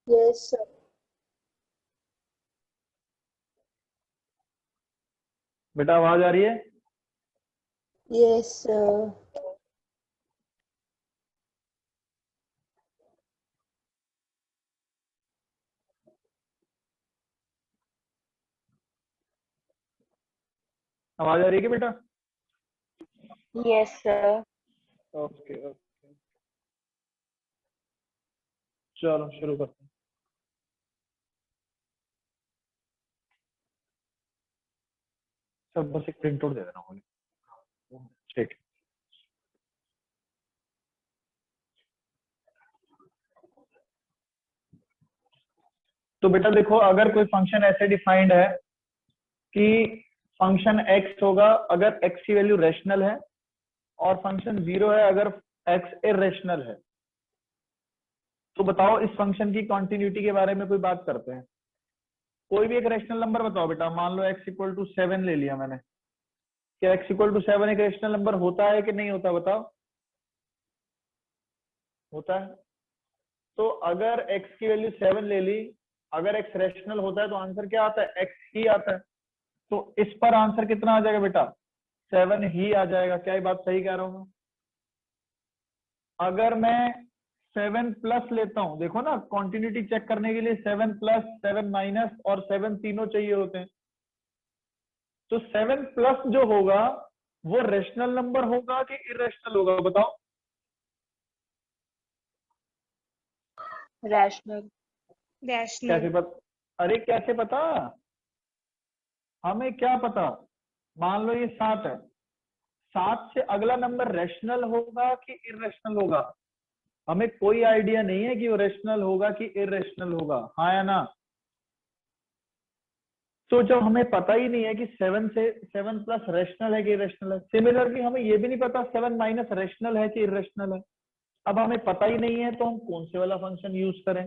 Yes, sir. बेटा आवाज आ रही है? Yes, sir. आवाज आ रही है कि बेटा? Yes, sir. ओके ओके, चलो शुरू करते हैं। सब बस एक प्रिंट आउट दे देना मुझे। ठीक है। तो बेटा देखो, अगर कोई फंक्शन ऐसे डिफाइंड है कि फंक्शन x होगा अगर x की वैल्यू रेशनल है, और फंक्शन 0 है अगर x इरेशनल है, तो बताओ इस फंक्शन की कॉन्टिन्यूटी के बारे में कोई बात करते हैं। कोई भी एक रेशनल नंबर बताओ बेटा। मान लो x इक्वल टू 7 ले लिया मैंने। क्या x इक्वल टू 7 एक रेशनल नंबर होता है कि नहीं होता? बताओ। होता है। तो अगर x की वैल्यू 7 ले ली, अगर x रेशनल होता है तो आंसर क्या आता है? x ही आता है। तो इस पर आंसर कितना आ जाएगा बेटा? 7 ही आ जाएगा। क्या ये बात सही कह रहा हूं मैं? अगर मैं 7 प्लस लेता हूं, देखो ना, कॉन्टिन्यूटी चेक करने के लिए 7 प्लस, 7 माइनस और 7 तीनों चाहिए होते हैं। तो 7 प्लस जो होगा वो रेशनल नंबर होगा कि इरेशनल होगा? बताओ। Rational. कैसे पता? अरे कैसे पता? हमें क्या पता? मान लो ये 7 है, 7 से अगला नंबर रेशनल होगा कि इरेशनल होगा? हमें कोई आइडिया नहीं है कि वो रेशनल होगा कि इरेशनल होगा, हाँ या ना? तो जब हमें पता ही नहीं है कि 7 से 7 प्लस रेशनल है कि इरेशनल है, सिमिलरली हमें ये भी नहीं पता 7 माइनस रेशनल है कि इरेशनल है। अब हमें पता ही नहीं है तो हम कौन से वाला फंक्शन यूज करें?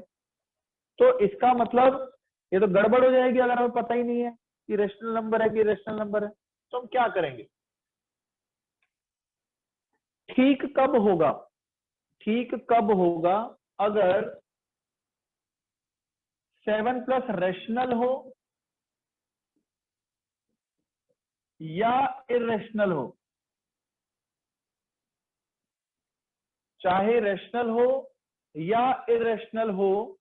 तो इसका मतलब ये तो गड़बड़ हो जाएगी अगर हमें पता ही नहीं है कि रेशनल नंबर है कि इरेशनल नंबर है। तो हम क्या करेंगे? ठीक कब होगा? ठीक कब होगा अगर 7 प्लस रेशनल हो या इरेशनल हो? चाहे रेशनल हो या इरेशनल हो,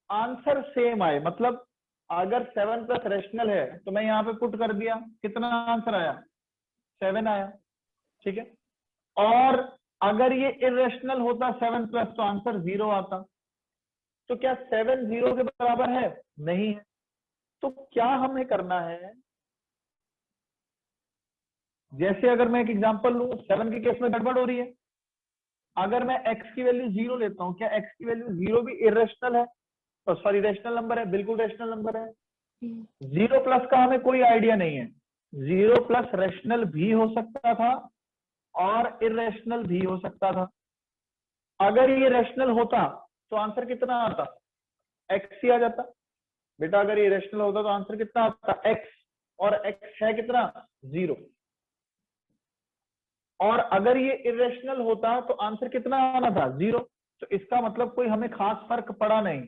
आंसर सेम आए। मतलब अगर 7 प्लस रेशनल है तो मैं यहां पे पुट कर दिया, कितना आंसर आया? 7 आया। ठीक है। और अगर ये इरेशनल होता 7 प्लस तो आंसर 0 आता। तो क्या 7 0 के बराबर है? नहीं है। तो क्या हमें करना है? जैसे अगर मैं एक एग्जांपल लूं, 7 के केस में गड़बड़ हो रही है। अगर मैं x की वैल्यू 0 लेता हूं, क्या x की वैल्यू 0 भी इरेशनल है? सॉरी, रेशनल नंबर है। बिल्कुल रेशनल नंबर है। 0 प्लस का हमें कोई आइडिया नहीं है। 0 प्लस रेशनल भी हो सकता था और इरेशनल भी हो सकता था। अगर ये रेशनल होता तो आंसर कितना आता? x ही आ जाता। बेटा अगर ये रेशनल होता तो आंसर कितना आता? x। और x है कितना? 0। और अगर ये इरेशनल होता तो आंसर कितना आना था? 0। तो इसका मतलब कोई हमें खास फर्क पड़ा नहीं।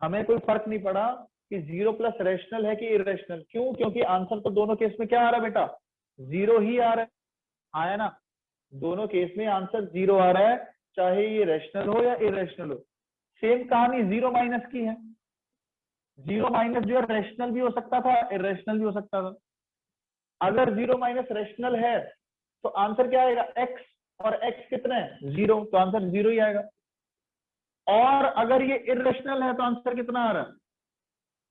हमें कोई फर्क नहीं पड़ा कि 0 प्लस रेशनल है कि इरेशनल। क्यों? क्योंकि आंसर तो दोनों केस में क्या आ रहा है बेटा? 0 ही आ रहा है। आया ना? दोनों केस में आंसर 0 आ रहा है, चाहे ये रेशनल हो या इरेशनल हो। सेम कहानी 0 माइनस की है। 0 माइनस जो है रेशनल भी हो सकता था, इरेशनल भी हो सकता था। अगर 0 माइनस रेशनल है तो आंसर क्या आएगा? x। और x कितना है? 0। तो आंसर 0 ही आएगा। और अगर ये इरेशनल है तो आंसर कितना आ रहा है?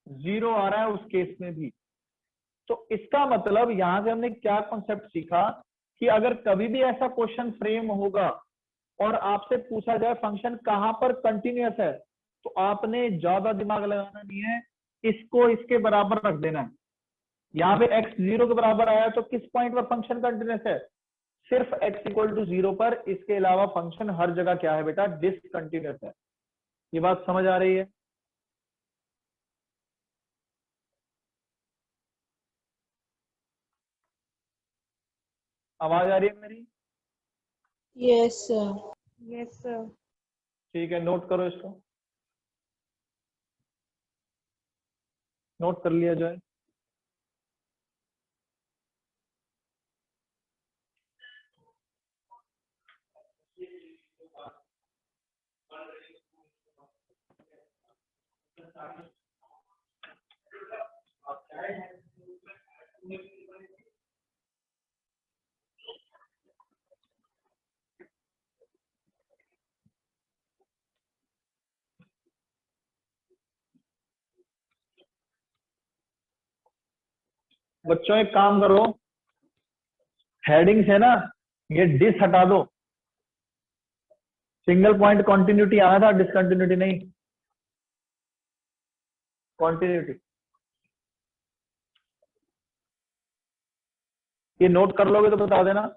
0 आ रहा है उस केस में भी। तो इसका मतलब यहां से हमने क्या कॉन्सेप्ट सीखा कि अगर कभी भी ऐसा क्वेश्चन फ्रेम होगा और आपसे पूछा जाए फंक्शन कहां पर कंटिन्यूअस है, तो आपने ज्यादा दिमाग लगाना नहीं है, इसको इसके बराबर रख देना है। यहाँ पे x 0 के बराबर आया तो किस पॉइंट पर फंक्शन कंटिन्यूअस है? सिर्फ x इक्वल टू 0 पर। इसके अलावा फंक्शन हर जगह क्या है बेटा? डिसकंटिन्यूअस है। ये बात समझ आ रही है? आवाज आ रही है मेरी? Yes, sir. Yes, sir. ठीक है, नोट करो इसको। नोट कर लिया जाए। बच्चों एक काम करो, हेडिंग से ना ये डिस हटा दो। सिंगल पॉइंट कंटिन्यूटी आया था, डिसकंटिन्यूटी नहीं, कंटिन्यूटी। ये नोट कर लोगे तो बता देना।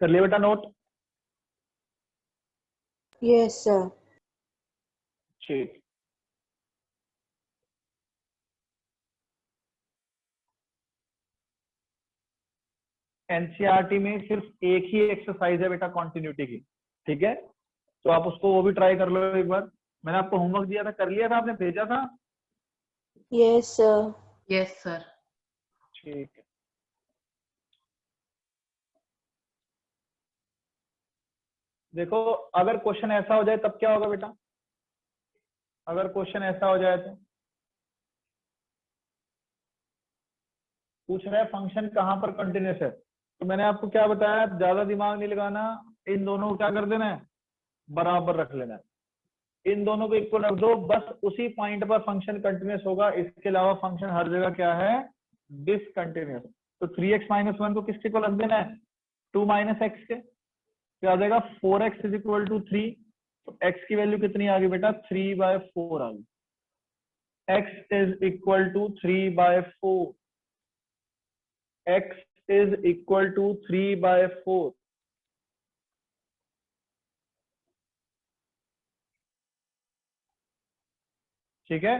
कर लिया बेटा नोट? Yes, sir. ठीक। एनसीईआरटी में सिर्फ एक ही एक्सरसाइज है बेटा कंटिन्यूटी की, ठीक है? तो आप उसको वो भी ट्राई कर लो एक बार। मैंने आपको होमवर्क दिया था, कर लिया था आपने, भेजा था? Yes, sir. Yes sir. ठीक है। देखो, अगर क्वेश्चन ऐसा हो जाए तब क्या होगा बेटा? अगर क्वेश्चन ऐसा हो जाए तो पूछ रहा है फंक्शन कहां पर कंटिन्यूस है, तो मैंने आपको क्या बताया, ज्यादा दिमाग नहीं लगाना, इन दोनों को क्या कर देना है, बराबर रख लेना है। इन दोनों को इक्वल रख दो, बस उसी पॉइंट पर फंक्शन कंटिन्यूस होगा, इसके अलावा फंक्शन हर जगह क्या है, डिसकंटिन्यूस। तो 3x-1 को किसके को रख देना है, 2 - x के, तो आ जाएगा 4x इज इक्वल टू 3। तो x की वैल्यू कितनी आ गई बेटा, 3/4 आ गई। x is equal to 3/4, x is equal to 3/4। ठीक है?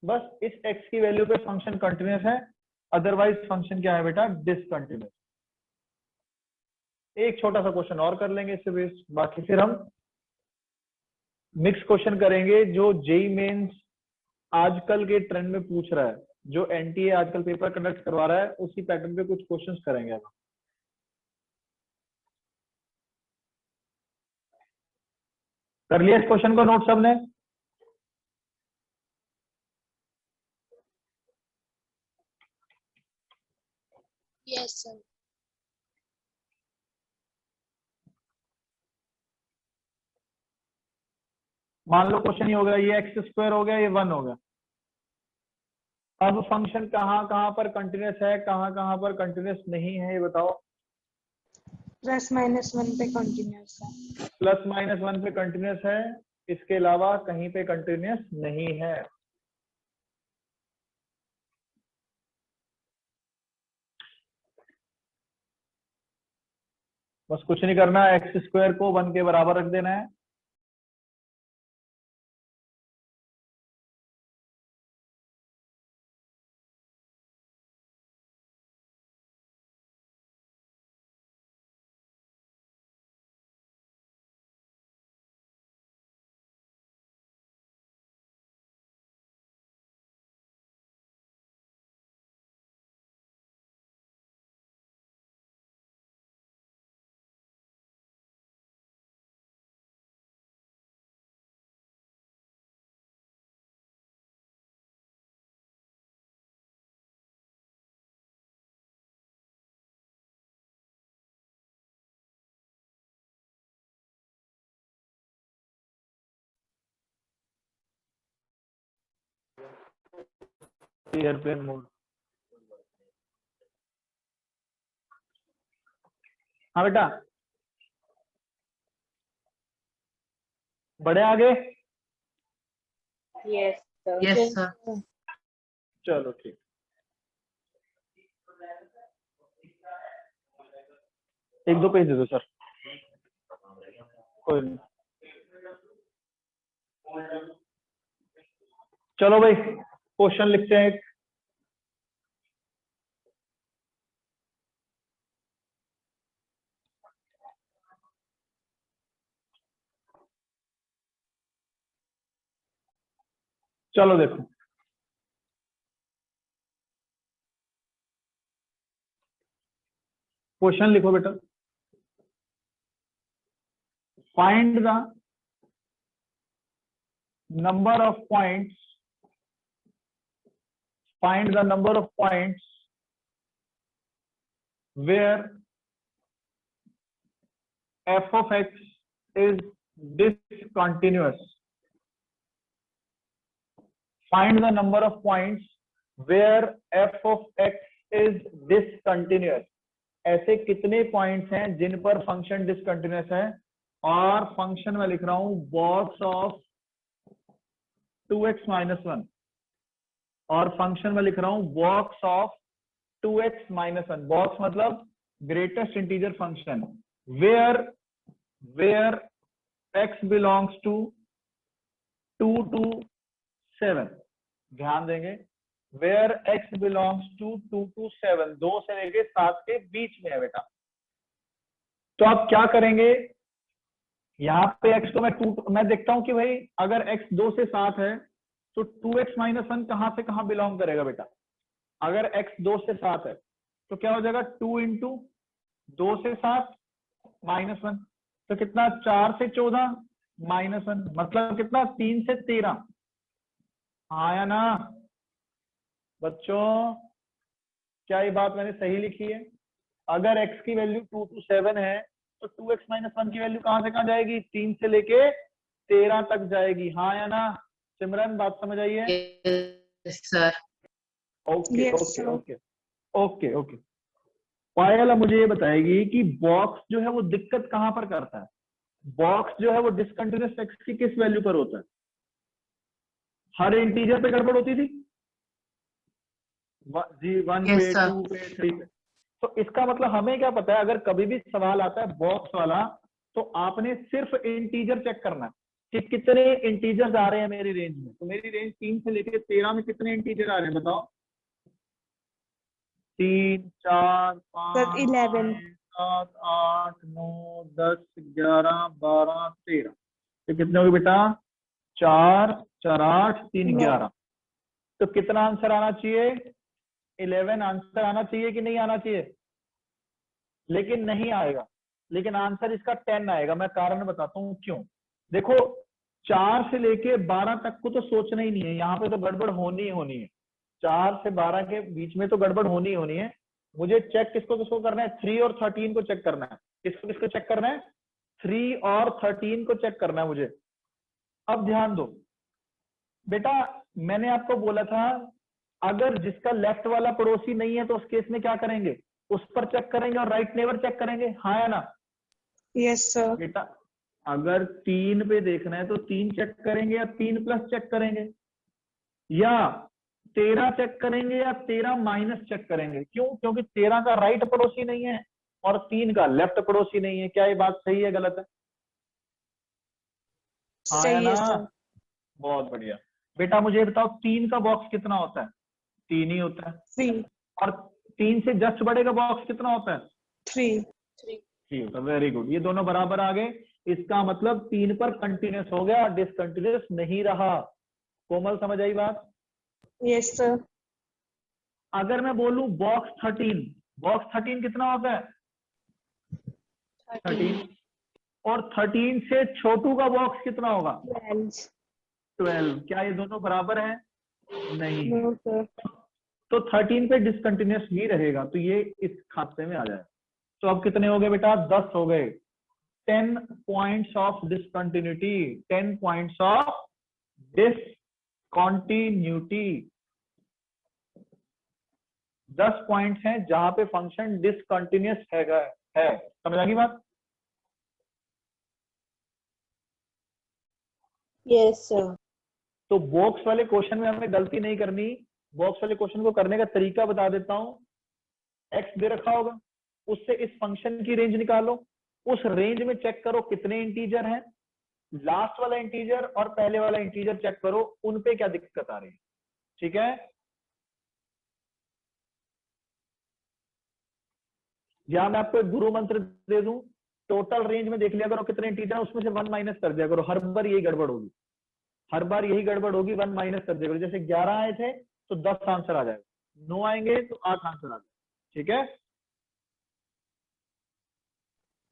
बस इस x की वैल्यू पे फंक्शन कंटिन्यूस है, अदरवाइज फंक्शन क्या है बेटा, डिसकंटिन्यूस। एक छोटा सा क्वेश्चन और कर लेंगे इससे बेस्ड, बाकी फिर हम मिक्स क्वेश्चन करेंगे जो जेई मेंस आजकल के ट्रेंड में पूछ रहा है, जो एनटीए आजकल पेपर कंडक्ट करवा रहा है, उसी पैटर्न पे कुछ क्वेश्चंस करेंगे हम। कर लिया इस क्वेश्चन को नोट सबने? Yes, sir. मान लो क्वेश्चन ये हो गया, ये x² हो गया, ये 1 हो गया। अब फंक्शन कहाँ कहाँ पर कंटिन्यूस है, कहाँ कहाँ पर कंटिन्यूस नहीं है, ये बताओ। +-1 पे कंटिन्यूस है। +-1 पे कंटिन्यूस है, इसके अलावा कहीं पे कंटिन्यूस नहीं है। बस कुछ नहीं करना, x² को 1 के बराबर रख देना है। Airplane mode. हाँ बेटा, बढ़े आगे। Yes, sir. Yes, sir. चलो ठीक, एक दो पेज दे दो सर, कोई नहीं। चलो भाई, क्वेश्चन लिखते हैं एक। चलो देखो, क्वेश्चन लिखो बेटा। Find the number of points, find the number of points where f of x is discontinuous. Find the number of points where f of x is discontinuous. ऐसे कितने पॉइंट्स हैं जिन पर फंक्शन डिसकंटिन्यूअस है, और function में लिख रहा हूं बॉक्स ऑफ 2x - 1, और फंक्शन में लिख रहा हूं बॉक्स ऑफ 2x - 1। बॉक्स मतलब greatest integer function, where x belongs to 2 to 7। ध्यान देंगे, where x belongs to 2 to 7, 2 से लेके 7 के बीच में है बेटा। तो आप क्या करेंगे, यहाँ पे x को मैं देखता हूं कि भाई अगर x 2 से 7 है तो 2x - 1 कहां से कहां बिलोंग करेगा बेटा। अगर x 2 से 7 है तो क्या हो जाएगा, 2 × 2 से 7 -1, तो कितना, 4 से 14 -1, मतलब कितना, 3 से 13। आया ना बच्चों, क्या ये बात मैंने सही लिखी है? अगर x की वैल्यू 2 to 7 है तो 2x - 1 की वैल्यू कहां से कहां जाएगी, 3 से लेके 13 तक जाएगी। हाँ या ना सिमरन, बात समझ आई है? Yes, sir. Okay Yes, okay sir. Okay okay okay. Payal मुझे ये बताएगी कि बॉक्स जो है वो दिक्कत कहां पर करता है। बॉक्स जो है वो डिसकंटिन्यूअस x की किस वैल्यू पर होता है? हर इंटीजर पे गड़बड़ होती थी, 1 Yes, पे, sir. 2 पे, 3 पे। तो इसका मतलब हमें क्या पता है, अगर कभी भी सवाल आता है बॉक्स वाला तो आपने सिर्फ इंटीजर चेक करना है कि कितने इंटीजर्स आ रहे हैं मेरी रेंज में। तो मेरी रेंज 3 से लेकर 13 में कितने इंटीजर आ रहे हैं बताओ? 3, 4, 5, 11. 7, 8, 9, 10, 11, 12, 13। तो कितने हो गए बेटा? 4, 4, 8, 3, 11। तो कितना आंसर आना चाहिए? 11 आंसर आना चाहिए कि नहीं आना चाहिए? लेकिन नहीं आएगा, लेकिन आंसर इसका 10 आएगा। मैं कारण बताता हूँ क्यों। देखो, 4 से लेके 12 तक को तो सोचना ही नहीं है, यहाँ पे तो गड़बड़ होनी ही होनी है। 4 से 12 के बीच में तो गड़बड़ होनी ही होनी है। मुझे चेक किसको करना है? 3 और 13 को चेक करना है। किसको चेक करना है? 3 और 13 को चेक करना है मुझे। अब ध्यान दो बेटा, मैंने आपको बोला था अगर जिसका लेफ्ट वाला पड़ोसी नहीं है तो उस केस में क्या करेंगे? उस पर चेक करेंगे और राइट नेबर चेक करेंगे। हाँ या ना? Yes, sir. बेटा अगर 3 पे देखना है तो 3 चेक करेंगे या 3+ चेक करेंगे, या 13 चेक करेंगे या 13- चेक करेंगे। क्यों? क्योंकि 13 का राइट पड़ोसी नहीं है और 3 का लेफ्ट पड़ोसी नहीं है। क्या ये बात सही है गलत है? हाँ या सही है ना? सर। बहुत बढ़िया बेटा। मुझे बताओ 3 का बॉक्स कितना होता है? 3 ही होता है। 3. और 3 से जस्ट बड़े का बॉक्स कितना होता है? 3. 3 होता है। वेरी गुड, ये दोनों बराबर आ गए। इसका मतलब 3 पर कंटिन्यूस हो गया, डिसकंटिन्यूस नहीं रहा। कोमल समझ आई बात? Yes, sir. अगर मैं बोलूं बॉक्स 13, बॉक्स 13 कितना होता है? 13। और 13 से छोटू का बॉक्स कितना होगा? 12. 12। क्या ये दोनों बराबर हैं? नहीं। No, sir. तो 13 पे डिसकंटिन्यूस ही रहेगा, तो ये इस खाते में आ जाए। तो अब कितने हो गए बेटा? 10 हो गए। 10 points of discontinuity, 10 points of discontinuity. 10 points हैं जहां पे फंक्शन डिसकंटिन्यूअस है। समझ आ गई बात? Yes sir. तो बॉक्स वाले क्वेश्चन में हमें गलती नहीं करनी। बॉक्स वाले क्वेश्चन को करने का तरीका बता देता हूं। एक्स दे रखा होगा, उससे इस फंक्शन की रेंज निकालो, उस रेंज में चेक करो कितने इंटीजर हैं, लास्ट वाला इंटीजर और पहले वाला इंटीजर चेक करो उन पे क्या दिक्कत आ रही है। ठीक है, यहां मैं आपको एक गुरु मंत्र दे दूं, टोटल रेंज में देख लिया करो कितने इंटीजर है, उसमें से 1 माइनस कर दिया करो। हर बार यही गड़बड़ होगी, हर बार यही गड़बड़ होगी, 1 माइनस कर दिया करो। जैसे 11 आए थे तो 10 आंसर आ जाएगा, 9 आएंगे तो 8 आंसर आ जाएगा। ठीक है,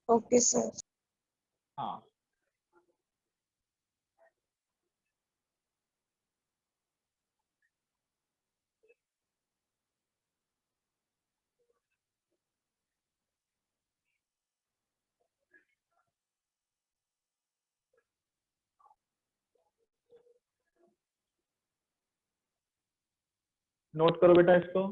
ओके सर। हाँ नोट करो बेटा इसको।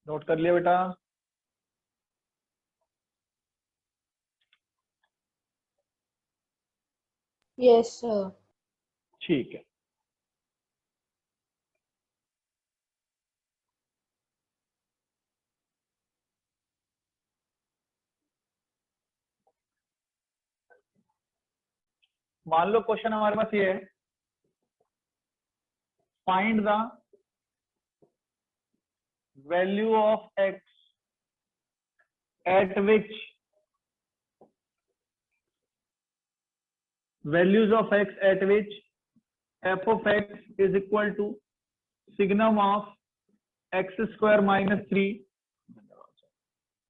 नोट कर लिया बेटा? Yes sir. ठीक है, मान लो क्वेश्चन हमारे पास ये है, find the value of x eight which values of x at which f of x is equal to signum of x square minus 3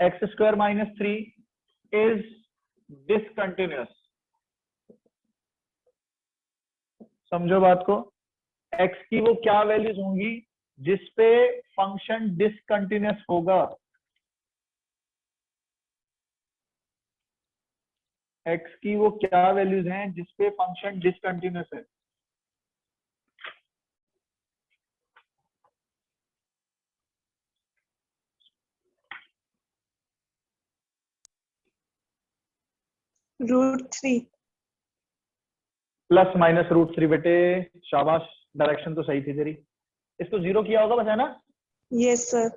x square minus 3 is discontinuous। समझो बात को, x की वो क्या वैल्यूज होंगी जिसपे फंक्शन डिसकंटिन्यूअस होगा। x की वो क्या वैल्यूज हैं जिसपे फंक्शन डिसकंटिन्यूअस है। √3। प्लस माइनस √3 बेटे, शाबाश, डायरेक्शन तो सही थी तेरी। इसको 0 किया होगा बस, है ना? Yes sir.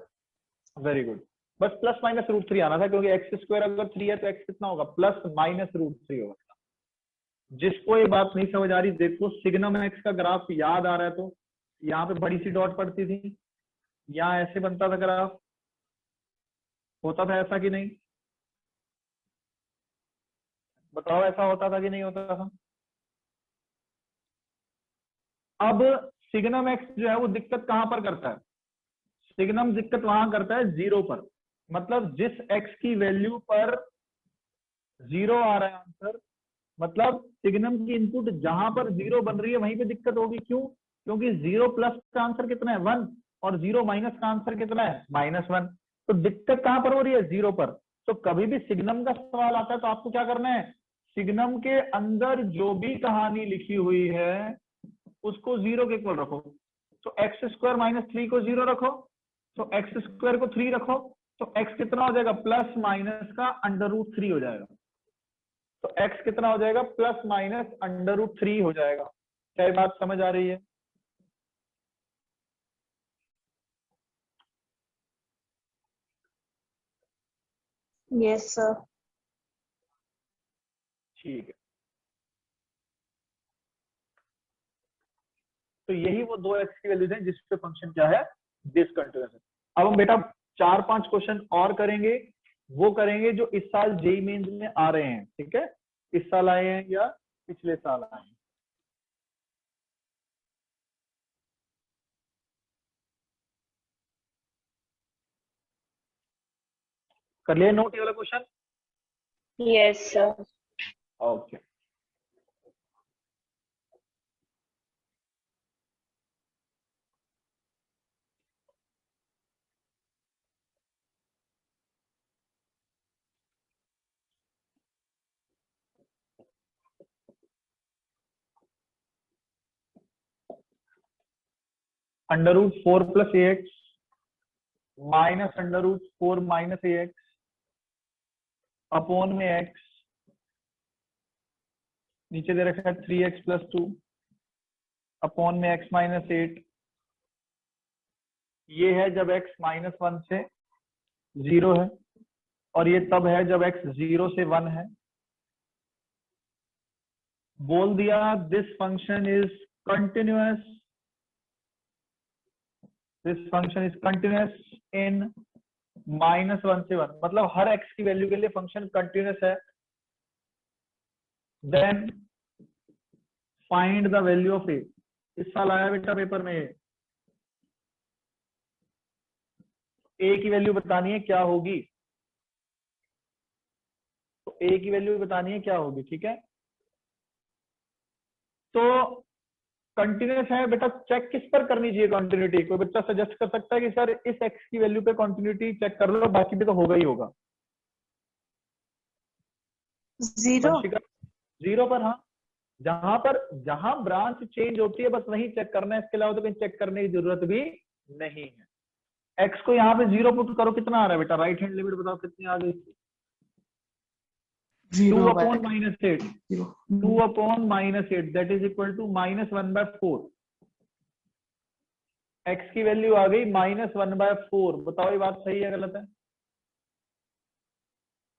वेरी गुड, बस प्लस माइनस √3 आना था, क्योंकि एक्स स्क्वायर अगर 3 है तो एक्स कितना होगा, प्लस माइनस √3 होगा। जिसको ये बात नहीं समझ आ रही, देखो सिग्नम एक्स का ग्राफ याद आ रहा है तो यहाँ पे बड़ी सी डॉट पड़ती थी, यहाँ ऐसे बनता था ग्राफ, होता था ऐसा कि नहीं? बताओ, ऐसा होता था कि नहीं होता था? अब सिग्नम एक्स जो है वो दिक्कत कहां पर करता है? सिग्नम दिक्कत वहां करता है 0 पर। मतलब जिस एक्स की वैल्यू पर 0 आ रहा है आंसर, मतलब सिग्नम की इनपुट जहां पर 0 बन रही है वहीं पे दिक्कत होगी। क्यों? क्योंकि 0 प्लस का आंसर कितना है, 1, और 0 माइनस का आंसर कितना है, -1। तो दिक्कत कहां पर हो रही है, 0 पर। तो कभी भी सिग्नम का सवाल आता है तो आपको क्या करना है, सिग्नम के अंदर जो भी कहानी लिखी हुई है उसको 0 के इक्वल रखो। तो एक्स स्क्वायर माइनस 3 को 0 रखो, तो एक्स स्क्वायर को 3 रखो, तो एक्स कितना हो जाएगा, प्लस माइनस का √3 हो जाएगा। तो x कितना हो जाएगा, प्लस माइनस √3 हो जाएगा। क्या ये बात समझ आ रही है? Yes sir. ठीक है, तो यही वो 2x की वैल्यूज हैं जिसपे फंक्शन क्या है, डिसकंटिन्यूअस है। अब हम बेटा 4-5 क्वेश्चन और करेंगे वो करेंगे जो इस साल जेई मेंस में आ रहे हैं, ठीक है, इस साल आए हैं या पिछले साल आए हैं। कर लिया नोट ये वाला question? Yes, sir. Okay. Under root 4 plus A X minus under root 4 minus A X upon में एक्स, नीचे दे रखा है 3x प्लस 2 अपॉन में x माइनस 8। ये है जब x माइनस 1 से 0 है, और ये तब है जब x 0 से 1 है। बोल दिया this function is continuous, this function is continuous in -1 से 1, मतलब हर x की वैल्यू के लिए फंक्शन कंटिन्यूअस है। Then find the value of A. इस साल आया बेटा पेपर में, ए की वैल्यू बतानी है क्या होगी, तो ए की वैल्यू बतानी है क्या होगी, ठीक है। तो कंटिन्यूअस है बेटा, चेक किस पर करनी चाहिए कंटिन्यूटी? कोई बच्चा सजेस्ट कर सकता है कि सर इस एक्स की वैल्यू पे कंटिन्यूटी चेक कर लो, बाकी भी तो होगा ही होगा। 0. वंशिका 0 पर, हाँ, जहां ब्रांच चेंज होती है बस वहीं चेक करना है, इसके अलावा तो कहीं चेक करने की जरूरत भी नहीं है। एक्स को यहाँ पे 0 पुट करो, कितना आ रहा है बेटा? राइट हैंड लिमिट बताओ कितनी आ गई? 2 upon -8, 2 upon -8 that is equal to -1/4। X की वैल्यू आ गई -1/4। बताओ ये बात सही है गलत है?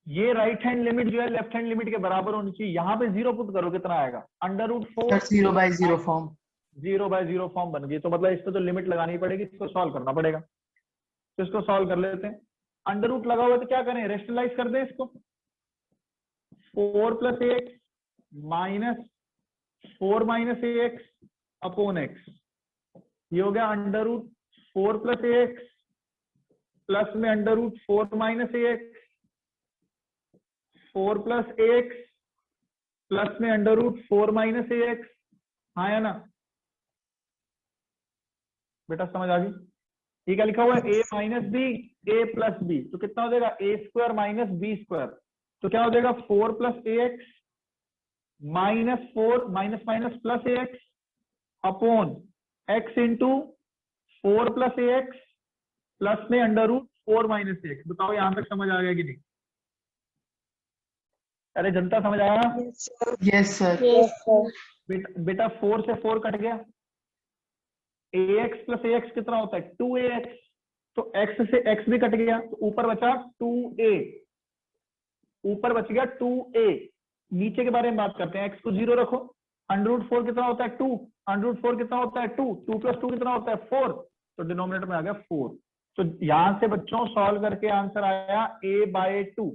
ये राइट हैंड लिमिट जो है लेफ्ट हैंड लिमिट के बराबर होनी चाहिए। यहाँ पे 0 पुट करो, कितना आएगा? √4 0/0 फॉर्म। 0/0 फॉर्म बन गई, तो मतलब इसको तो लिमिट लगानी पड़ेगी, इसको सॉल्व करना पड़ेगा। तो इसको सॉल्व कर लेते हैं। अंडर रूट लगा हुआ तो क्या करें, रेशनलाइज कर दें इसको। 4 + ax minus 4 - ax upon x, ये हो गया √4 + ax प्लस में √4 - ax, 4 + ax प्लस में √4 - ax। हाँ या ना बेटा, समझ आ गई? ये क्या लिखा हुआ है? a minus B a plus B, तो कितना हो जाएगा? a² minus b²। तो क्या हो जाएगा? 4 + ax -4 minus minus plus ax upon x into 4 + ax plus में √4 - ax। बताओ यहां तक समझ आ गया कि नहीं? अरे जनता समझ आया? Yes, sir. Yes sir. Yes, sir. बेटा 4 से 4 कट गया, ax + ax कितना होता है? 2ax, तो x से x भी कट गया, तो ऊपर बचा 2a, ऊपर बच गया 2a। नीचे के बारे में बात करते हैं, x को 0 रखो। √4 कितना होता है? 2। √4 कितना होता है? 2। 2 + 2 कितना होता है? 4। तो डिनोमिनेटर में आ गया 4। तो यहां से बच्चों सॉल्व करके आंसर आया a/2।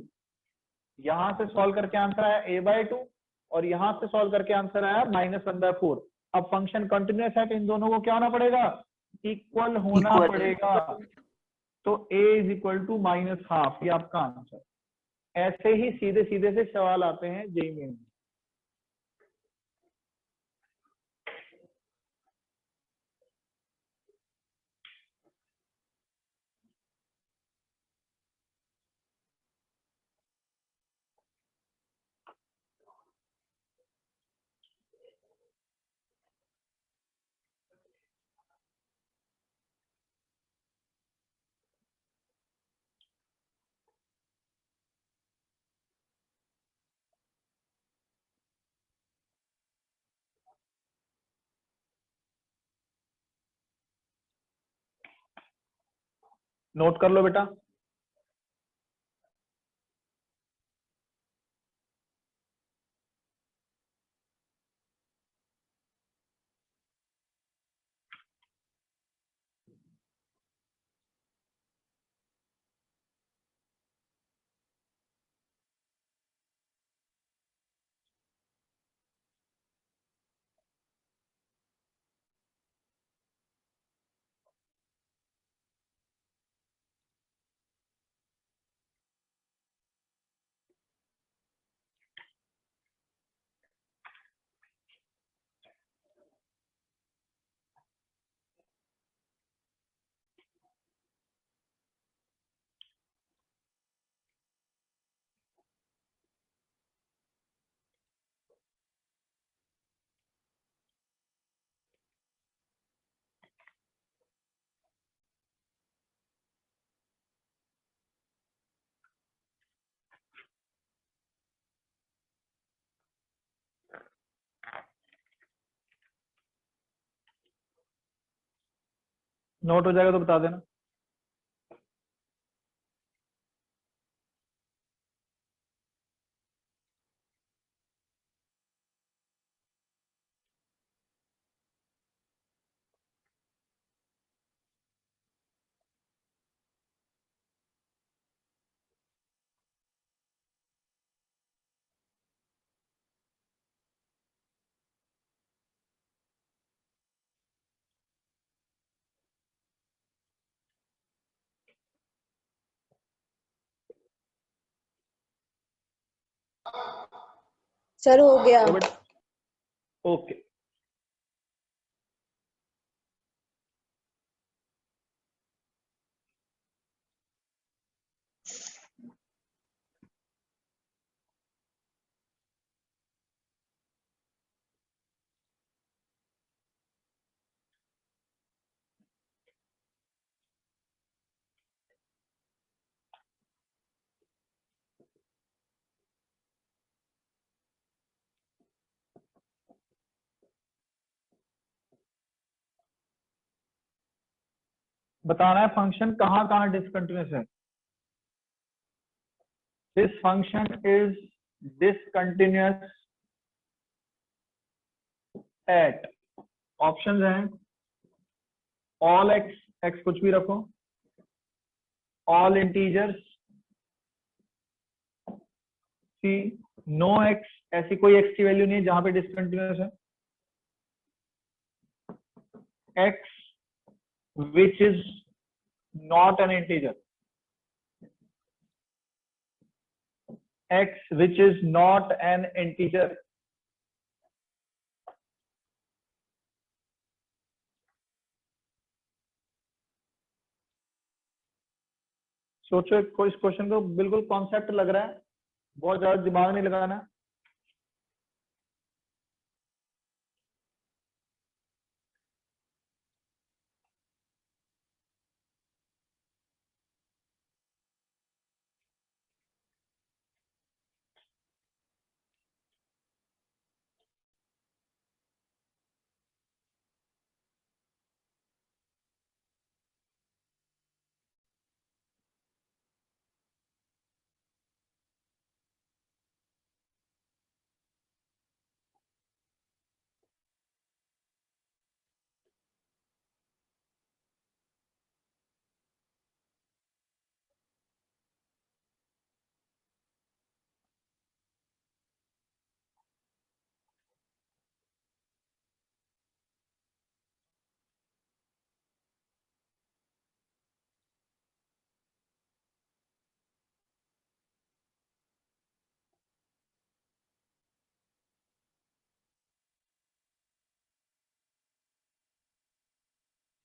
यहां से सॉल्व करके आंसर आया a/2, और यहां से सॉल्व करके आंसर आया -1/4। अब फंक्शन कंटिन्यूअस है तो इन दोनों को क्या होना पड़ेगा? इक्वल होना Equal. पड़ेगा। तो a = -½ ये आपका आंसर। ऐसे ही सीधे सीधे से सवाल आते हैं जेईई में। नोट कर लो बेटा। नोट हो जाएगा तो बता देना। सर हो गया। तो बेटा ओके, बताना है फंक्शन कहाँ कहाँ डिसकंटिन्यूस है। This function is discontinuous at, options हैं ऑल एक्स, एक्स कुछ भी रखो, ऑल इंटीजर्स, सी नो एक्स, ऐसी कोई एक्स की वैल्यू नहीं है जहां पे डिसकंटिन्यूस है, x which is not an integer, x which is not an integer, सोचो कोई इस क्वेश्चन को बिल्कुल कॉन्सेप्ट लग रहा है, बहुत ज्यादा दिमाग नहीं लगाना।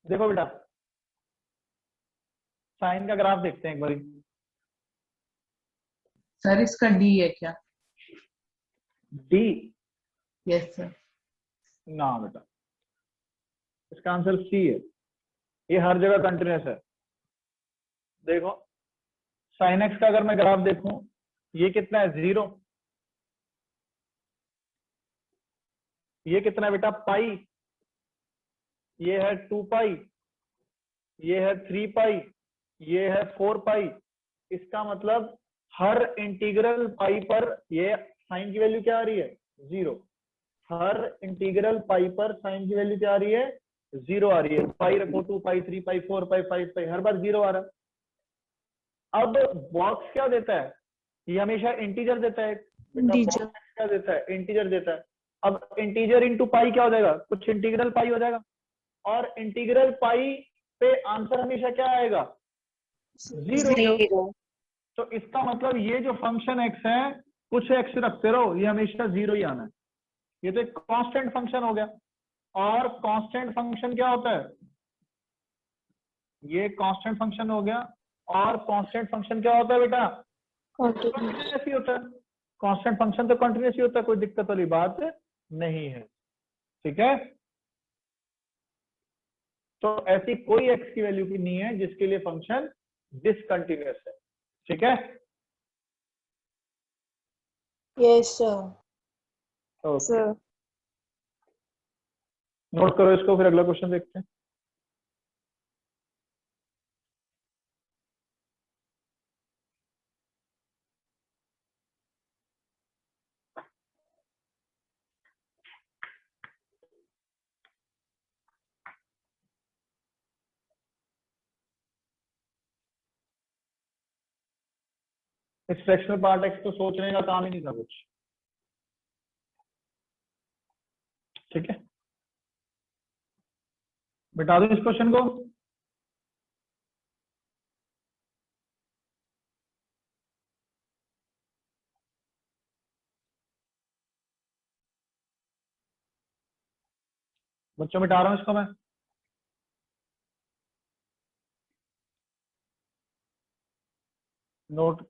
देखो बेटा साइन का ग्राफ देखते हैं एक बार। सर इसका डी है क्या? डी? Yes sir. ना बेटा, इसका आंसर सी है, ये हर जगह कंटिन्यूस है। देखो साइन एक्स का अगर मैं ग्राफ देखूं, ये कितना है 0, ये कितना है बेटा पाई, ये है 2 पाई, ये है 3 पाई, ये है 4 पाई। इसका मतलब हर इंटीग्रल पाई पर ये साइन की वैल्यू क्या आ रही है 0, हर इंटीग्रल पाई पर साइन की वैल्यू क्या आ रही है 0 आ रही है। पाई रखो 2 पाई 3 पाई 4 पाई 5 पाई, हर बार 0 आ रहा है। अब बॉक्स क्या देता है, ये हमेशा इंटीजर देता है, इंटीजर क्या देता है इंटीजर देता है। अब इंटीजर इंटू पाई क्या हो जाएगा, कुछ इंटीग्रल पाई हो जाएगा, और इंटीग्रल पाई पे आंसर हमेशा क्या आएगा 0। तो इसका मतलब ये जो फंक्शन एक्स है, कुछ एक्स रखते रहो, ये हमेशा 0 ही आना है। ये तो एक कांस्टेंट फंक्शन हो गया, और कांस्टेंट फंक्शन क्या होता है, ये कांस्टेंट फंक्शन हो गया। और कांस्टेंट फंक्शन क्या होता है बेटा, कंटिन्यूस ही होता है। कांस्टेंट फंक्शन तो कंटिन्यूस ही होता है, कोई दिक्कत वाली बात नहीं है, ठीक है। तो ऐसी कोई एक्स की वैल्यू की नहीं है जिसके लिए फंक्शन डिसकंटिन्यूस है, ठीक है। Yes sir. ओके, नोट करो इसको, फिर अगला क्वेश्चन देखते हैं। इस फ्रैक्शनल पार्ट एक्स तो सोचने का काम ही नहीं था कुछ। ठीक है, मिटा दो इस क्वेश्चन को। बच्चों मिटा रहा हूं इसको मैं। Note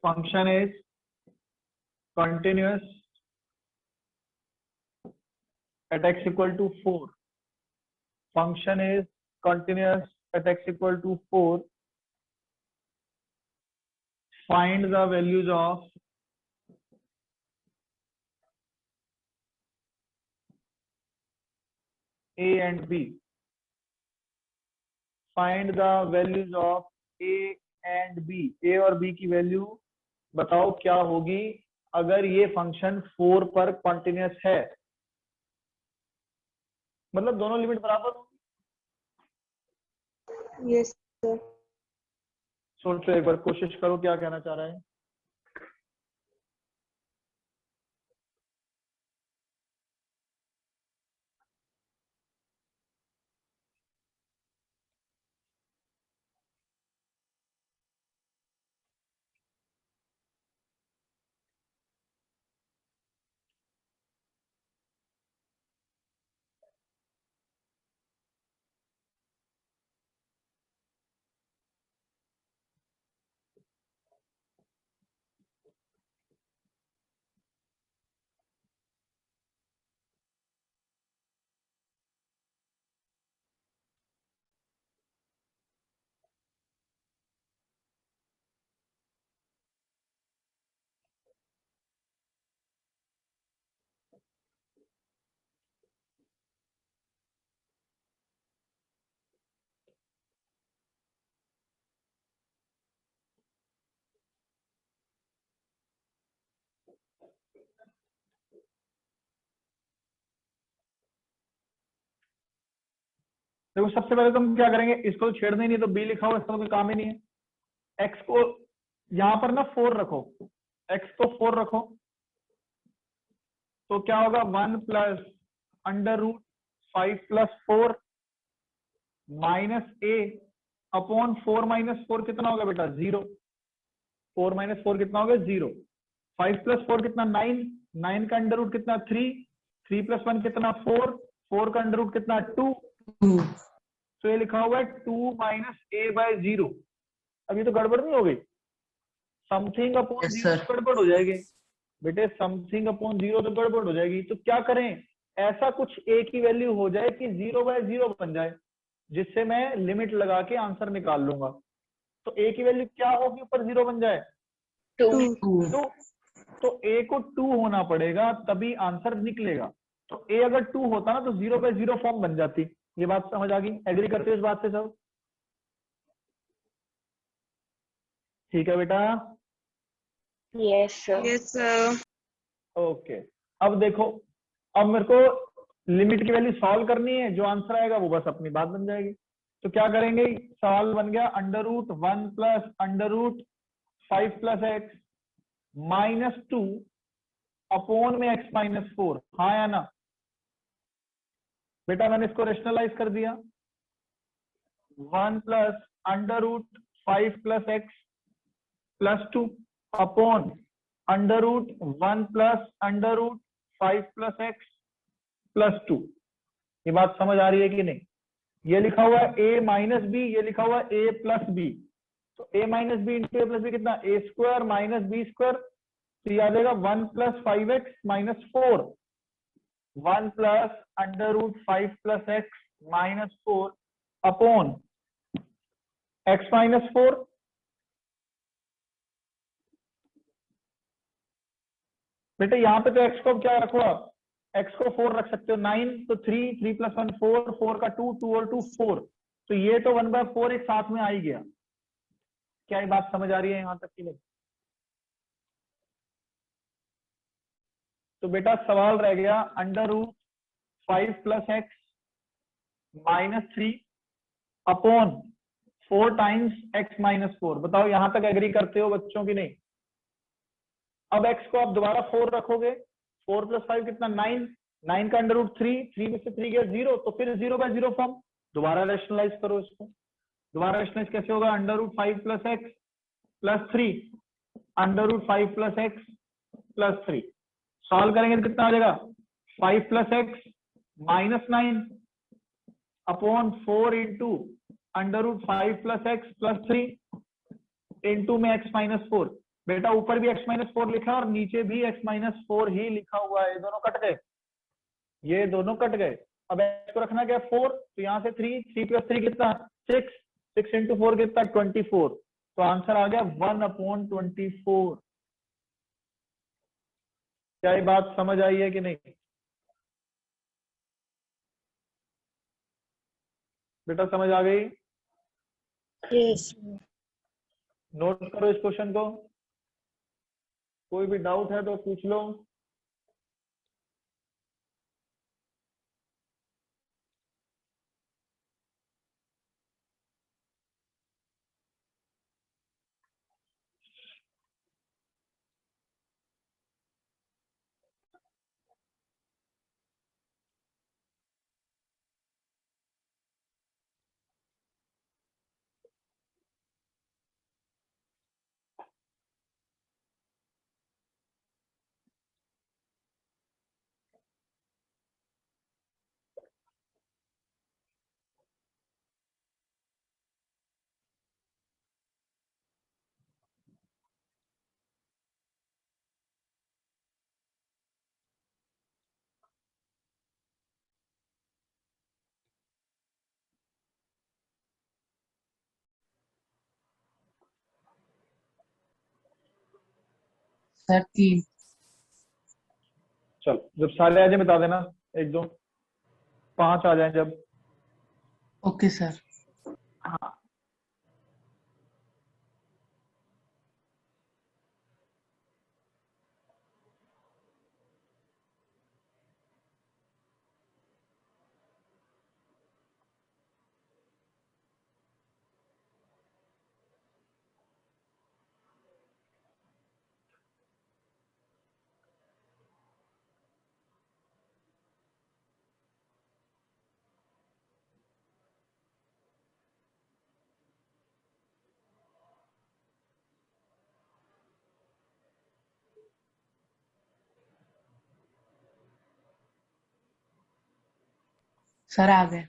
function is continuous at x equal to 4. Function is continuous at x equal to 4. Find the values of a and b. Find the values of a and b. a और b की value बताओ क्या होगी अगर ये function 4 पर continuous है, मतलब दोनों लिमिट बराबर होगी। Yes sir. सोचो एक बार, कोशिश करो क्या कहना चाह रहा है। देखो सबसे पहले तुम क्या करेंगे, इसको तो छेड़ना ही नहीं, तो बी लिखा हुआ इसका तो कोई काम ही नहीं है। एक्स को यहां पर ना 4 रखो, एक्स को 4 रखो, तो क्या होगा 1 plus under root 5 plus 4 minus A upon 4 minus 4 कितना होगा बेटा 0। 4 माइनस 4 कितना होगा 0। 5 प्लस 4 कितना 9, 9 का अंडर रूट कितना 3, 3 प्लस 1 कितना 4, 4 का अंडर रूट कितना 2। तो ये लिखा हुआ है 2 माइनस ए बाय 0। अब ये तो गड़बड़ नहीं हो गई, समथिंग अपॉन Yes, 0 sir. गड़बड़ हो जाएगी बेटे, समथिंग अपॉन 0 तो गड़बड़ हो जाएगी। तो क्या करें, ऐसा कुछ ए की वैल्यू हो जाए कि 0 बाय 0 बन जाए, जिससे मैं लिमिट लगा के आंसर निकाल लूंगा। तो ए की वैल्यू क्या होगी ऊपर 0 बन जाए 2. 2। तो ए को 2 होना पड़ेगा तभी आंसर निकलेगा। तो ए अगर 2 होता ना तो 0 बाय 0 फॉर्म बन जाती। ये बात समझ आ गई, एग्री करते हो इस बात से सब? ठीक है बेटा, Yes, sir. Yes sir. Okay. अब देखो, अब मेरे को लिमिट की वैल्यू सॉल्व करनी है, जो आंसर आएगा वो बस अपनी बात बन जाएगी। तो क्या करेंगे, सवाल बन गया under root 1 plus under root 5 plus X minus 2 upon में एक्स माइनस 4। हाँ या ना बेटा, मैंने इसको रेशनलाइज कर दिया। 1 plus under root 5 plus X plus 2 upon under root 1 plus under root 5 plus X plus 2। ये बात समझ आ रही है कि नहीं? ये लिखा हुआ है a माइनस बी, ये लिखा हुआ है a प्लस बी। तो a minus B into A plus B कितना, a square minus B square. तो ये आ जाएगा 1 plus 5x minus 4, 1 plus under root 5 plus X minus 4 upon x minus 4, बेटे यहाँ पे तो x को अब क्या रखो आप, x को 4 रख सकते हो, 9 तो 3, 3 प्लस 1 4, 4 का 2, 2 और 2 4, तो ये तो 1/4 एक साथ में आ ही गया। क्या ये बात समझ आ रही है यहाँ तक की नहीं? तो बेटा सवाल रह गया √5 plus X minus 3 upon 4 times x minus 4। बताओ यहां तक एग्री करते हो बच्चों की नहीं? अब x को आप दोबारा 4 रखोगे, 4 प्लस 5 कितना 9, 9 का √3, 3 में से 3 गया 0, तो फिर 0/0 फॉर्म। दोबारा रैशनलाइज करो इसको, दोबारा रैशनलाइज कैसे होगा, √5 plus X plus 3, √5 plus X plus 3, solve करेंगे तो कितना आ जाएगा, 5 plus X minus 9 upon 4 into √5 plus X plus 3 into में x माइनस 4। बेटा ऊपर भी x माइनस 4 लिखा और नीचे भी x माइनस 4 ही लिखा हुआ है, ये दोनों कट गए, ये दोनों कट गए। अब x को रखना क्या 4, तो यहाँ से 3, 3 प्लस 3 कितना 6, 6 इंटू 4 कितना 24, तो आंसर आ गया 1/24। क्या ये बात समझ आई है कि नहीं? बेटा समझ आ गई? यस नोट करो इस क्वेश्चन को, कोई भी डाउट है तो पूछ लो। सर 3। चलो जब सारे आ जाए बता देना, 1 2 5 आ जाए जब। Okay sir. हाँ सर आ गए।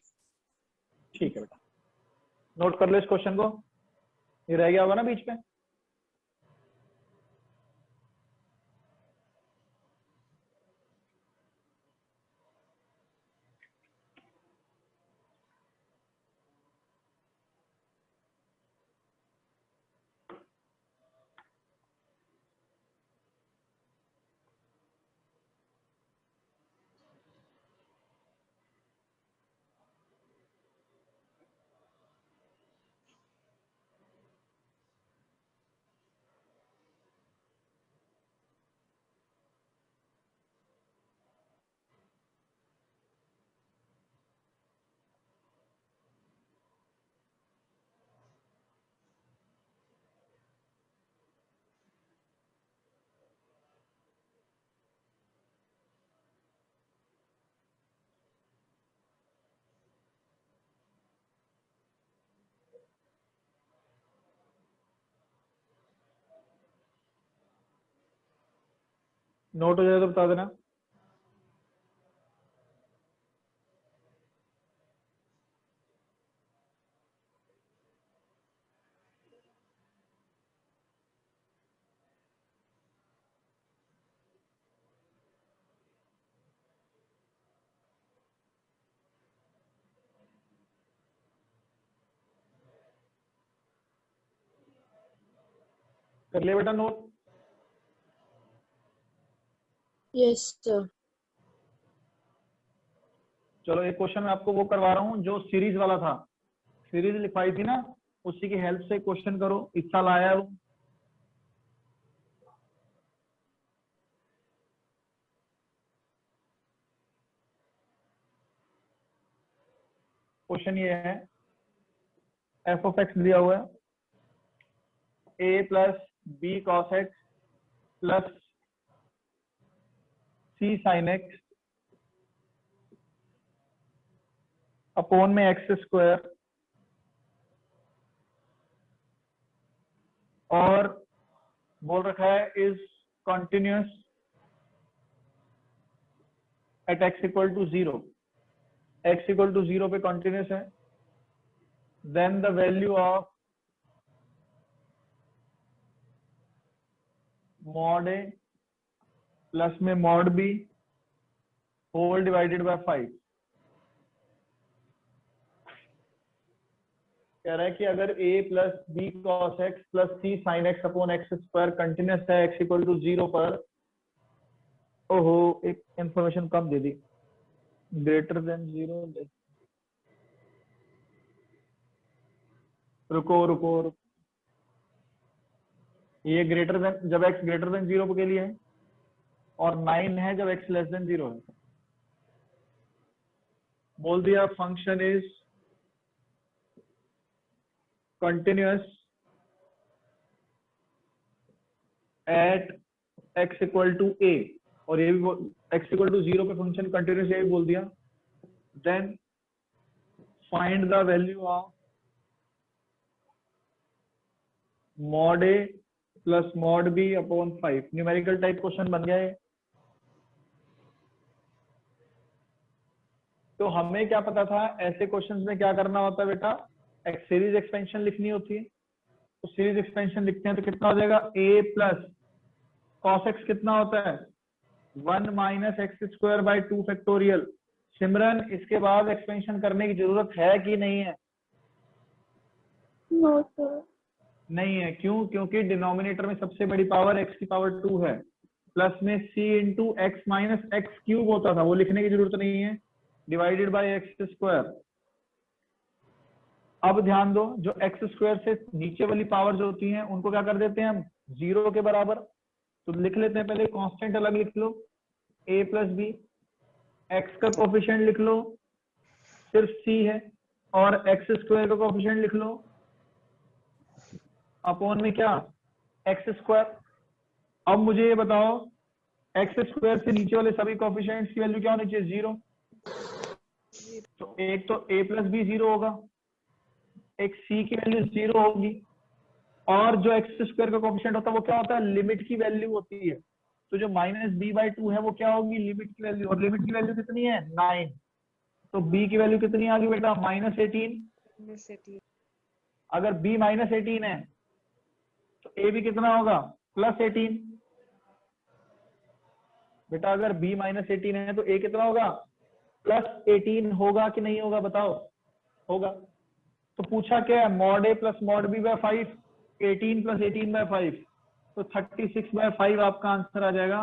ठीक है बेटा, नोट कर लो इस क्वेश्चन को, ये रह गया होगा ना बीच में। नोट हो जाए तो बता देना। कर लिया बेटा नोट? Yes, sir. चलो एक क्वेश्चन मैं आपको वो करवा रहा हूँ जो सीरीज वाला था, सीरीज लिखवाई थी ना, उसी की हेल्प से क्वेश्चन करो, इस साल आया है वो। क्वेश्चन ये है, एफ ऑफ एक्स दिया हुआ है A plus B cos X plus C sine X upon में एक्स स्क्वायर, और बोल रखा है is continuous at X equal to 0, X equal to 0 पे कंटिन्यूअस है, then the value of mod A plus में mod B whole divided by 5। कह रहा है कि अगर a plus B cos X plus C sine X upon X square continuous है X equal to 0 पर, ओहो एक इंफॉर्मेशन कम दे दी, ग्रेटर देन 0, रुको रुको रुको, ये ग्रेटर देन जब x ग्रेटर देन 0 के लिए है, और 9 है जब x लेस देन 0 है। बोल दिया function is continuous at x equal to a, और ये भी x इक्वल टू 0 पे फंक्शन कंटिन्यूअस, ये भी बोल दिया। Then find the value of mod a plus mod b upon 5। Numerical type question बन गया है। तो हमें क्या पता था ऐसे क्वेश्चंस में क्या करना होता है बेटा, एक सीरीज एक्सपेंशन लिखनी होती है। तो सीरीज एक्सपेंशन लिखते हैं तो कितना हो जाएगा, a प्लस कॉस एक्स कितना होता है 1 minus X square by 2 factorial. Simran इसके बाद एक्सपेंशन करने की जरूरत है कि नहीं है? No, sir. नहीं है। क्यों? क्योंकि डिनोमिनेटर में सबसे बड़ी पावर x की पावर 2 है, प्लस में c into x minus x cube होता था, वो लिखने की जरूरत नहीं है, डिवाइडेड बाय एक्स स्क्वायर। अब ध्यान दो, जो एक्स स्क्वायर से नीचे वाली पावर जो होती हैं उनको क्या कर देते हैं हम 0 के बराबर। तो लिख लेते हैं, पहले कांस्टेंट अलग लिख लो, a प्लस बी, एक्स का कोफिशिएंट लिख लो सिर्फ c है, और एक्स स्क्वायर का कोफिशिएंट लिख लो अपॉन में क्या एक्स स्क्वायर। अब मुझे ये बताओ एक्स स्क्वायर से नीचे वाले सभी कोफिशिएंट्स की वैल्यू क्या होनी चाहिए 0। तो एक तो a प्लस बी 0 होगा, एक c की वैल्यू 0 होगी, और जो एक्स स्क्वायर का कोफिशिएंट होता है वो क्या होता है, लिमिट की वैल्यू होती है। तो जो माइनस बी बाई 2 है वो क्या होगी, लिमिट की वैल्यू, और लिमिट की वैल्यू कितनी है 9। तो b की वैल्यू कितनी आ गई बेटा -18। अगर b -18 है तो a भी कितना होगा +18। बेटा अगर b -18 है तो a कितना होगा +18 होगा कि नहीं होगा, बताओ। होगा। तो पूछा क्या है, mod a plus mod b by 5, 18 plus 18 by 5, तो 36 बाय 5 आपका आंसर आ जाएगा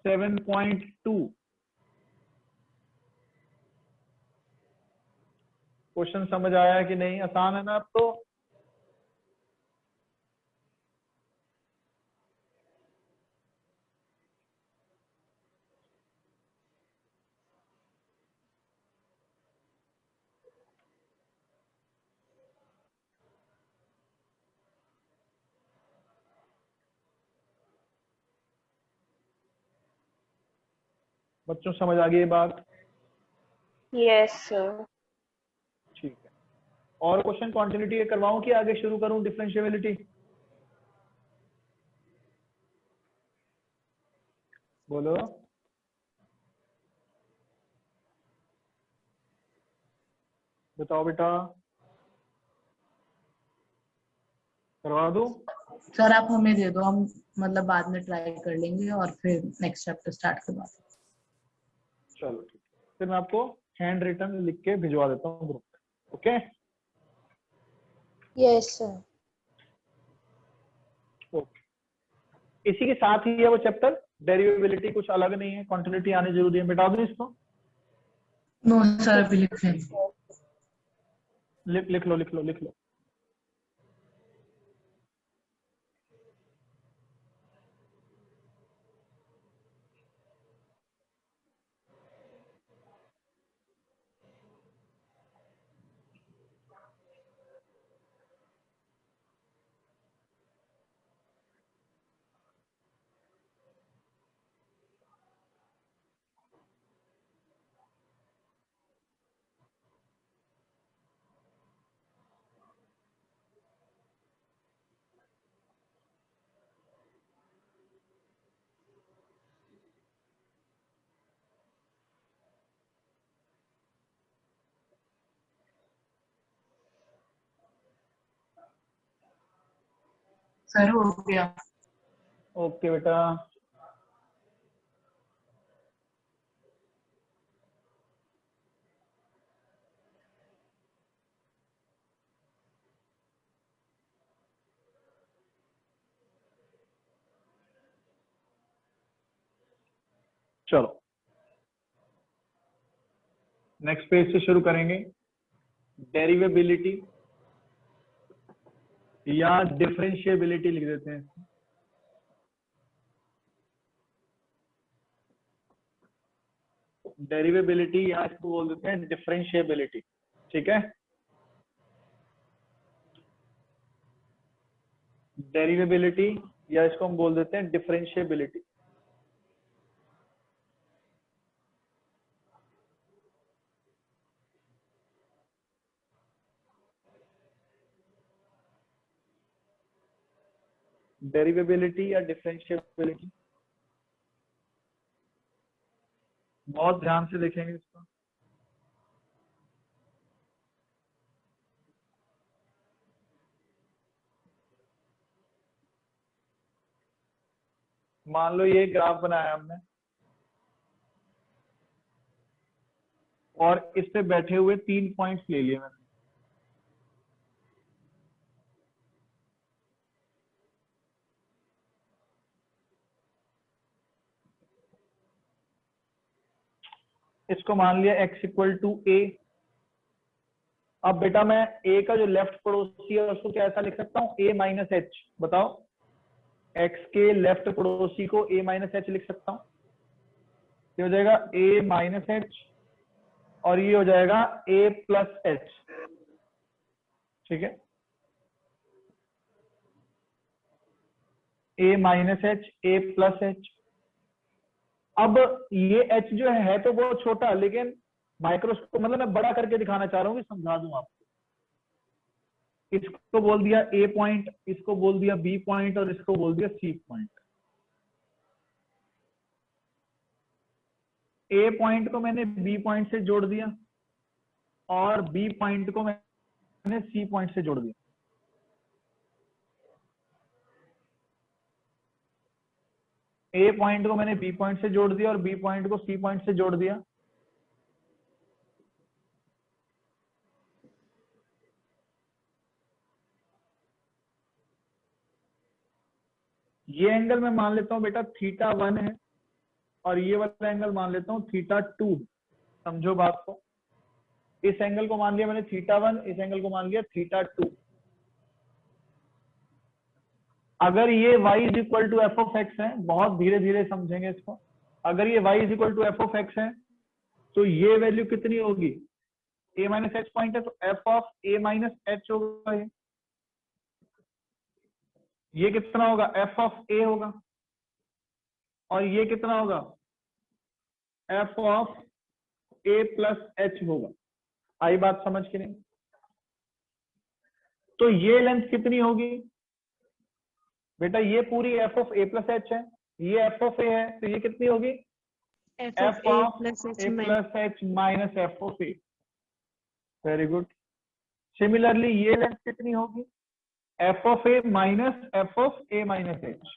7.2। क्वेश्चन समझ आया कि नहीं? आसान है ना अब तो? बच्चों समझ आ गई ये बात? Yes, sir. ठीक है। और क्वेश्चन कंटिन्यूटी करवाऊं कि आगे शुरू करूं डिफरेंशिएबिलिटी? बोलो। बताओ बेटा, करवा दूं? सर आप हमें दे दो, हम मतलब बाद में ट्राई कर लेंगे और फिर नेक्स्ट चैप्टर स्टार्ट करवा देंगे। चलो ठीक है, फिर मैं आपको हैंड रिटन लिख के भिजवा देता हूँ ग्रुप पे। Okay Yes, sir. ओके। इसी के साथ ही है वो चैप्टर, डेरिवेबिलिटी, कुछ अलग नहीं है, कंटिन्यूटी आनी जरूरी है। मिटा दो इसको, नो सर अभी लिखें। लिख लो लिख लो लिख लो। सर हो गया। ओके बेटा, चलो नेक्स्ट पेज से शुरू करेंगे। डेरिवेबिलिटी या डिफरेंशिएबिलिटी लिख देते हैं। डेरिवेबिलिटी या इसको बोल देते हैं डिफरेंशिएबिलिटी, ठीक है। डेरिवेबिलिटी या इसको हम बोल देते हैं डिफरेंशिएबिलिटी। डेरिवेबिलिटी या डिफरेंशिएबिलिटी, बहुत ध्यान से देखेंगे इसको। मान लो ये ग्राफ बनाया हमने और इस पे बैठे हुए 3 पॉइंट्स ले लिए मैंने। इसको मान लिया x इक्वल टू a। अब बेटा मैं a का जो लेफ्ट पड़ोसी है उसको कैसा लिख सकता हूँ, a माइनस एच। बताओ, x के लेफ्ट पड़ोसी को a माइनस एच लिख सकता हूँ। ये हो जाएगा a माइनस एच और ये हो जाएगा a प्लस एच, ठीक है। a minus H, a plus H. अब ये h जो है तो बहुत छोटा, लेकिन माइक्रोस्कोप मतलब मैं बड़ा करके दिखाना चाह रहा हूँ कि समझा दूं आपको। इसको बोल दिया a पॉइंट, इसको बोल दिया b पॉइंट और इसको बोल दिया c पॉइंट। a पॉइंट को मैंने b पॉइंट से जोड़ दिया और b पॉइंट को मैंने c पॉइंट से जोड़ दिया। a पॉइंट को मैंने b पॉइंट से जोड़ दिया और b पॉइंट को c पॉइंट से जोड़ दिया। ये एंगल मैं मान लेता हूं बेटा θ1 है और ये वाला एंगल मान लेता हूं θ2। समझो बात को, इस एंगल को मान लिया मैंने θ1, इस एंगल को मान लिया θ2। अगर ये y is equal to F of X है, बहुत धीरे धीरे समझेंगे इसको। अगर ये y is equal to F of X है तो ये वैल्यू कितनी होगी, a माइनस एच पॉइंट है तो f of a minus H होगा। ये कितना होगा, f ऑफ a होगा। और ये कितना होगा, f of a plus H होगा। आई बात समझ के नहीं? तो ये लेंथ कितनी होगी बेटा, ये पूरी f of a plus H है, ये f ऑफ a है तो ये कितनी होगी, f f of a of plus h a minus plus H minus f of a। Very good. Similarly ये लेंथ कितनी होगी, f of a minus f of a minus H.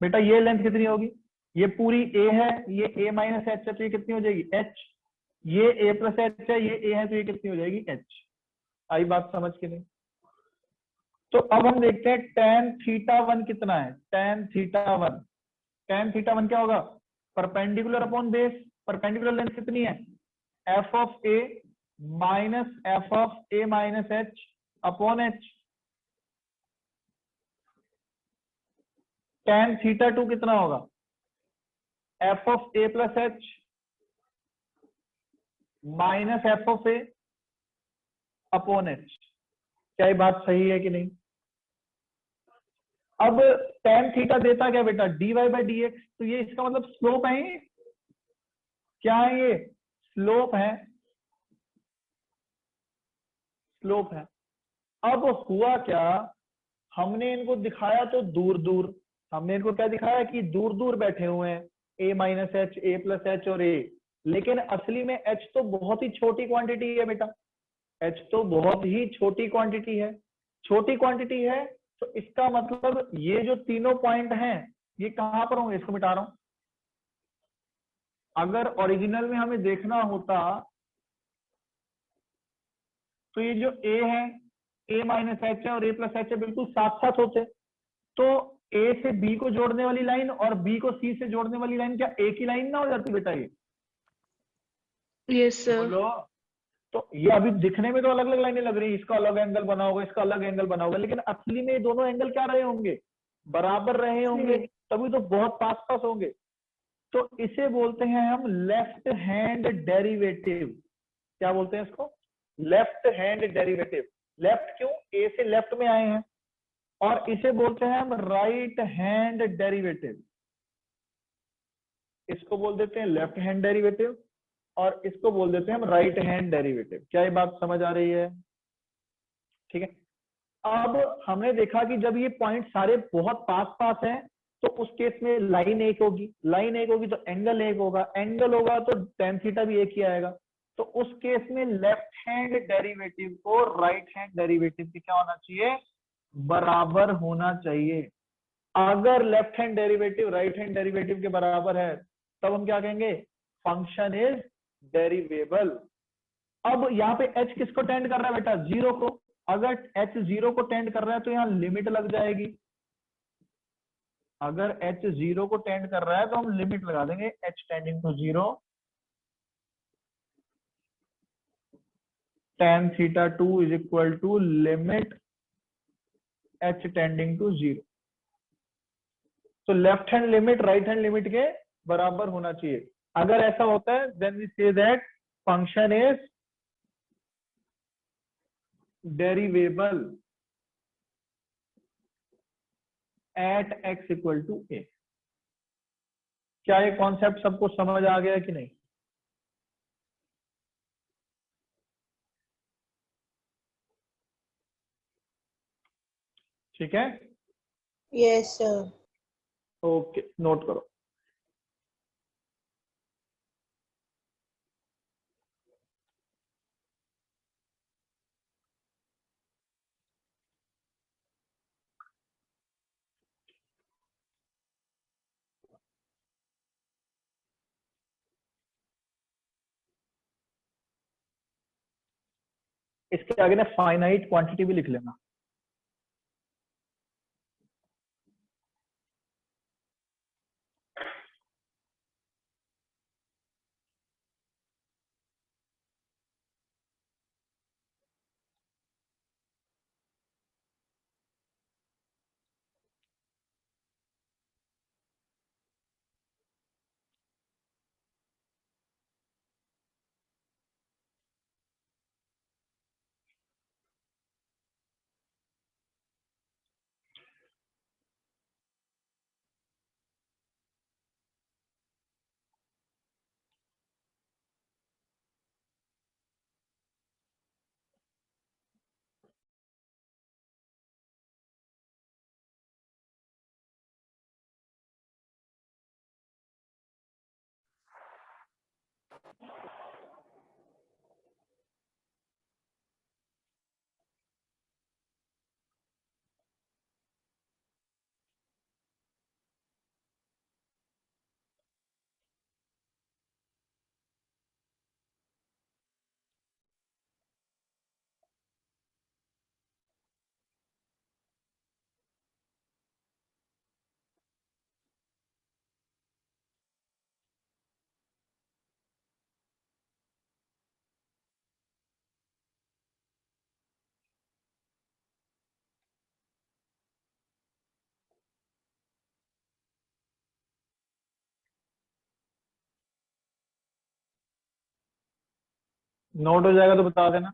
बेटा ये लेंथ कितनी होगी, ये पूरी a है, ये a माइनस एच है तो ये कितनी हो जाएगी h। ये a प्लस एच है, ये a है तो ये कितनी हो जाएगी h। आई बात समझ के नहीं? तो अब हम देखते हैं tan थीटा वन कितना है। tan थीटा वन क्या होगा? Perpendicular upon base. Perpendicular length कितनी है? F of A minus F of A minus H upon H. tan theta to कितना होगा? F of A plus H minus F of A upon H. क्या ये बात सही है कि नहीं? अब tan थीटा देता क्या बेटा? dy by D x. तो ये इसका मतलब स्लोप है ये। क्या है ये? स्लोप है। स्लोप है। अब हुआ क्या, हमने इनको दिखाया तो दूर दूर। हमने इनको क्या दिखाया कि दूर दूर बैठे हुए हैं, a minus H, A plus H और a। लेकिन असली में h तो बहुत ही छोटी क्वांटिटी है बेटा। h तो बहुत ही छोटी क्वांटिटी है। छोटी क्वांटिटी है तो इसका मतलब ये जो तीनों पॉइंट हैं ये कहां पर होंगे? इसको मिटा रहा हूं। अगर ओरिजिनल में हमें देखना होता तो ये जो a है, a माइनस एच है और a प्लस एच है, बिल्कुल साथ साथ होते। तो a से b को जोड़ने वाली लाइन और b को c से जोड़ने वाली लाइन क्या एक ही लाइन ना हो जाती बेटा? ये Yes, sir. बोलो। तो ये अभी दिखने में तो अलग अलग लाइनें लग रही है, इसका अलग एंगल बना होगा, इसका अलग एंगल बना होगा, लेकिन असली में ये दोनों एंगल क्या रहे होंगे? बराबर रहे होंगे, तभी तो बहुत पास पास होंगे। तो इसे बोलते हैं हम लेफ्ट हैंड डेरिवेटिव। क्या बोलते हैं इसको? Left hand derivative. लेफ्ट क्यों? ए से लेफ्ट में आए हैं। और इसे बोलते हैं हम राइट हैंड डेरिवेटिव। इसको बोल देते हैं लेफ्ट हैंड डेरिवेटिव और इसको बोल देते हैं हम राइट हैंड डेरिवेटिव। क्या ये बात समझ आ रही है? ठीक है। अब हमने देखा कि जब ये पॉइंट सारे बहुत पास पास हैं तो उस केस में लाइन एक होगी। लाइन एक होगी तो एंगल एक होगा। एंगल होगा तो tan थीटा भी एक ही आएगा। तो उस केस में लेफ्ट हैंड डेरिवेटिव को राइट हैंड डेरिवेटिव की क्या होना चाहिए? बराबर होना चाहिए। अगर left hand derivative right hand derivative के बराबर है तब हम क्या कहेंगे? Function is derivable. अब यहाँ पे h किसको टेंड कर रहा है बेटा? जीरो को। अगर h जीरो को टेंड कर रहा है तो यहाँ लिमिट लग जाएगी। अगर h जीरो को टेंड कर रहा है तो हम लिमिट लगा देंगे h tending to zero, tan theta two is equal to limit h tending to zero. तो left hand limit right hand limit के बराबर होना चाहिए। अगर ऐसा होता है then we say that function is derivable at x equal to a। क्या ये कॉन्सेप्ट सबको समझ आ गया कि नहीं? ठीक है। Yes, sir. ओके, नोट करो। इसके आगे ना फाइनाइट क्वांटिटी भी लिख लेना। नोट हो जाएगा तो बता देना।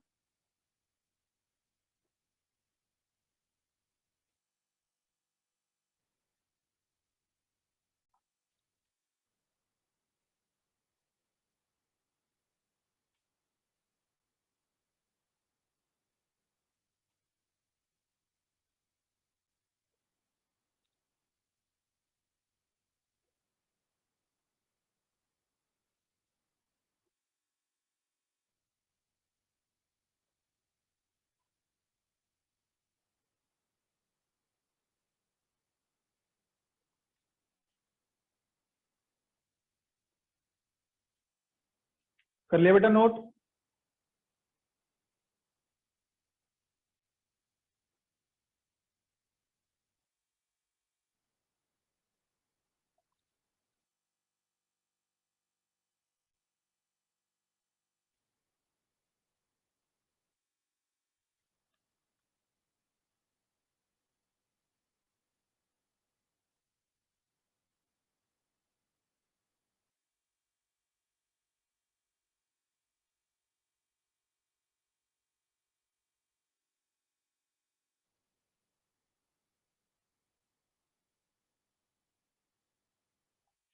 कर लिया बेटा नोट?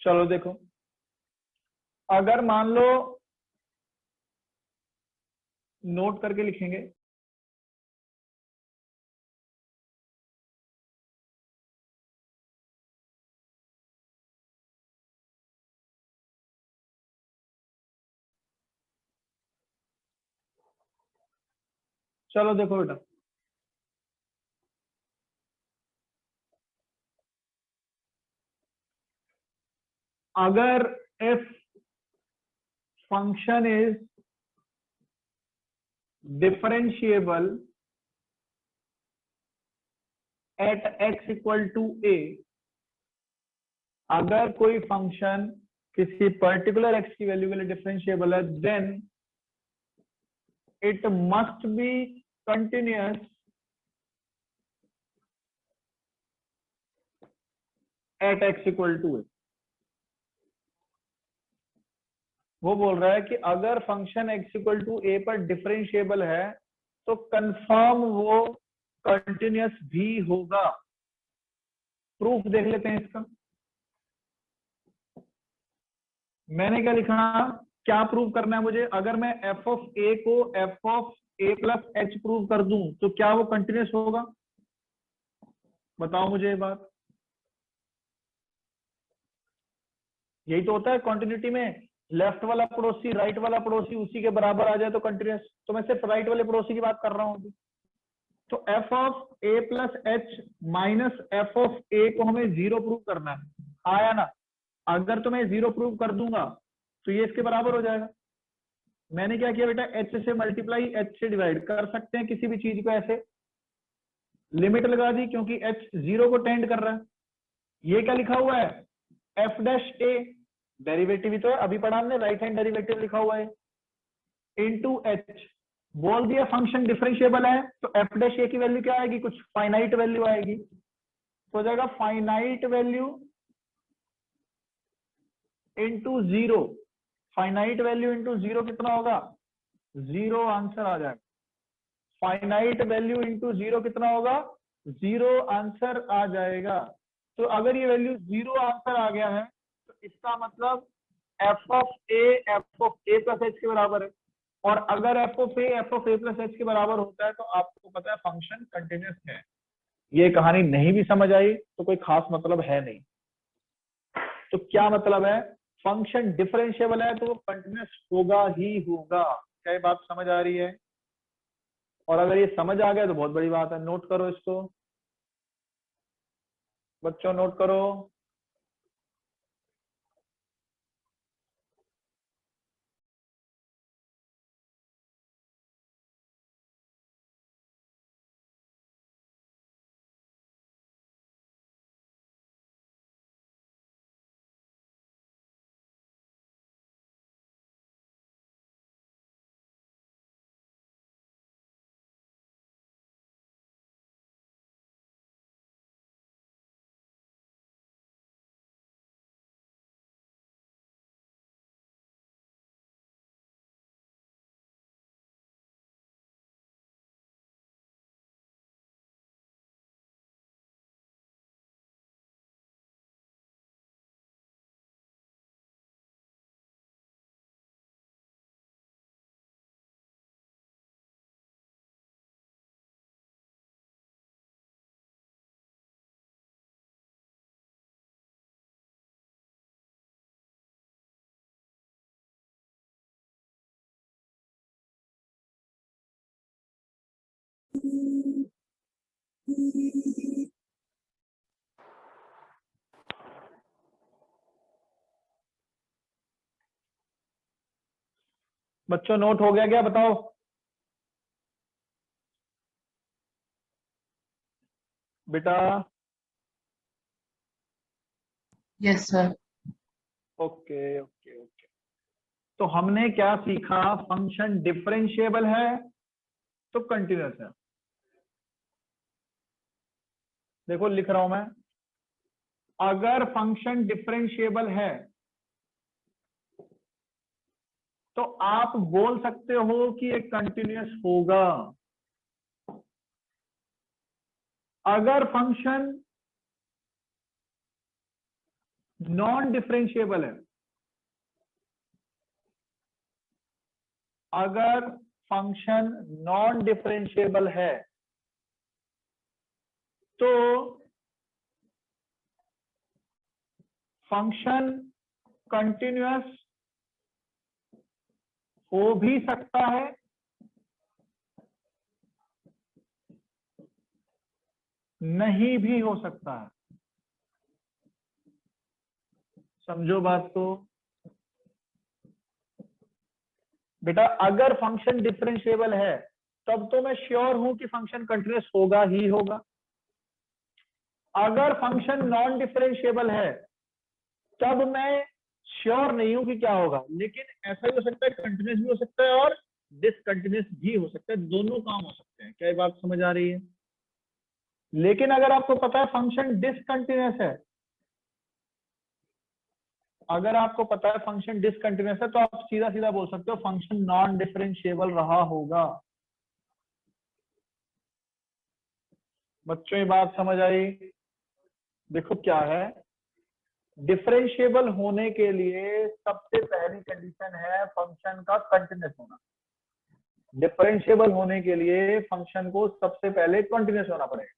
चलो देखो, अगर मान लो, नोट करके लिखेंगे, चलो देखो बेटा, अगर if function is differentiable at x equal to a, अगर कोई फंक्शन किसी पर्टिकुलर x की वैल्यू के लिए डिफरेंशिएबल है, then it must be continuous at x equal to A. वो बोल रहा है कि अगर function x equal to A पर डिफरेंशिएबल है तो कंफर्म वो कंटिन्यूअस भी होगा। प्रूफ देख लेते हैं इसका। मैंने क्या लिखा, क्या प्रूव करना है मुझे? अगर मैं एफ ऑफ ए को F of A plus H prove कर दूं तो क्या वो कंटिन्यूअस होगा? बताओ मुझे ये बात। यही तो होता है कॉन्टिन्यूटी में, लेफ्ट वाला पड़ोसी राइट वाला पड़ोसी उसी के बराबर आ जाए तो कंटिन्यूअस। तो मैं सिर्फ राइट वाले पड़ोसी की बात कर रहा हूं अभी। तो F of A plus H minus F of A को हमें 0 प्रूव करना है, आया ना? अगर तो मैं 0 प्रूव कर दूंगा तो ये इसके बराबर हो जाएगा। मैंने क्या किया बेटा, एच से मल्टीप्लाई एच से डिवाइड कर सकते हैं किसी भी चीज को, ऐसे लिमिट लगा दी क्योंकि एच 0 को टेंड कर रहा है। ये क्या लिखा हुआ है, एफ डैश ए, डेरिवेटिव ही तो है, अभी पढ़ा हमने, राइट हैंड डेरिवेटिव लिखा हुआ है, इनटू एच। बोल दिया फंक्शन डिफरेंशिएबल है तो एफ डैश ए की वैल्यू क्या आएगी, कुछ फाइनाइट वैल्यू आएगी। तो हो जाएगा finite value into 0। Finite value into 0 कितना होगा? 0 आंसर आ जाएगा। फाइनाइट वैल्यू इंटू 0 कितना होगा? 0 आंसर आ जाएगा। तो अगर ये वैल्यू 0 आंसर आ गया है तो इसका मतलब F of A plus H के बराबर है। और अगर F of A plus H के बराबर होता है तो आपको पता है फंक्शन कंटिन्यूअस है। ये कहानी नहीं भी समझ आई तो कोई खास मतलब है नहीं। तो क्या मतलब है, फंक्शन डिफरेंशिएबल है तो वो कंटिन्यूअस होगा ही होगा। क्या ये बात समझ आ रही है? और अगर ये समझ आ गया तो बहुत बड़ी बात है। नोट करो इसको बच्चों, नोट करो। बच्चों नोट हो गया क्या, बताओ? बेटा yes sir. Okay okay okay. तो हमने क्या सीखा? फंक्शन डिफरेंशिएबल है तो कंटिन्यूअस है। देखो लिख रहा हूं मैं, अगर फंक्शन डिफरेंशिएबल है तो आप बोल सकते हो कि ये कंटिन्यूअस होगा। अगर फंक्शन नॉन डिफरेंशिएबल है, अगर फंक्शन नॉन डिफरेंशिएबल है तो फंक्शन कंटिन्यूअस हो भी सकता है, नहीं भी हो सकता है। समझो बात को बेटा। अगर फंक्शन डिफरेंशिएबल है तब तो मैं श्योर हूं कि फंक्शन कंटिन्यूअस होगा ही होगा। अगर फंक्शन नॉन डिफरेंशिएबल है तब मैं श्योर नहीं हूं कि क्या होगा, लेकिन ऐसा भी हो सकता है, कंटिन्यूअस भी हो सकता है और डिसकंटिन्यूअस भी हो सकता है, दोनों काम हो सकते हैं। क्या ये बात समझ आ रही है? लेकिन अगर आपको पता है फंक्शन डिसकंटिन्यूअस है, अगर आपको पता है फंक्शन डिसकंटिन्यूअस है तो आप सीधा सीधा बोल सकते हो फंक्शन नॉन डिफरेंशिएबल रहा होगा। बच्चों ये बात समझ आई? देखो क्या है, डिफरेंशिएबल होने के लिए सबसे पहली कंडीशन है फंक्शन का कंटिन्यूअस होना। डिफरेंशिएबल होने के लिए फंक्शन को सबसे पहले कंटिन्यूअस होना पड़ेगा।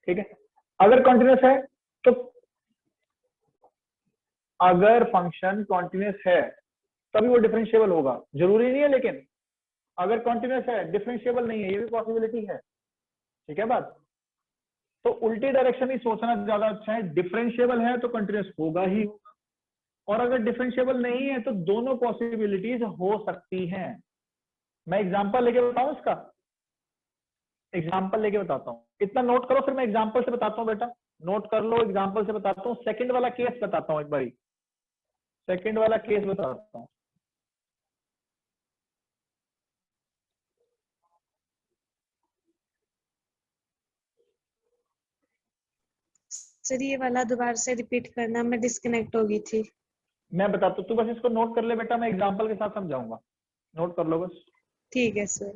ठीक है? अगर कंटिन्यूअस है तो, अगर फंक्शन कंटिन्यूअस है तभी वो डिफरेंशिएबल होगा, जरूरी नहीं है, लेकिन अगर कंटिन्यूअस है डिफरेंशिएबल नहीं है, ये भी पॉसिबिलिटी है। ठीक है बात? तो उल्टी डायरेक्शन ही सोचना ज्यादा अच्छा है। डिफरेंशिएबल है तो कंटिन्यूअस होगा ही होगा, और अगर डिफरेंशिएबल नहीं है तो दोनों पॉसिबिलिटीज हो सकती हैं। मैं एग्जांपल लेके बताऊं इसका? एग्जांपल लेके बताता हूं, इतना नोट करो, फिर मैं एग्जांपल से बताता हूं। बेटा नोट कर लो, एग्जांपल से बताता हूं। सेकंड वाला केस बताता हूं, एक बारी सेकंड वाला केस बताता हूं। सर ये वाला दोबारा से रिपीट करना, मैं डिस्कनेक्ट हो गई थी। मैं बताता हूं, तू बस इसको नोट कर ले बेटा, मैं एग्जांपल के साथ समझाऊंगा। नोट कर लो बस। ठीक है सर।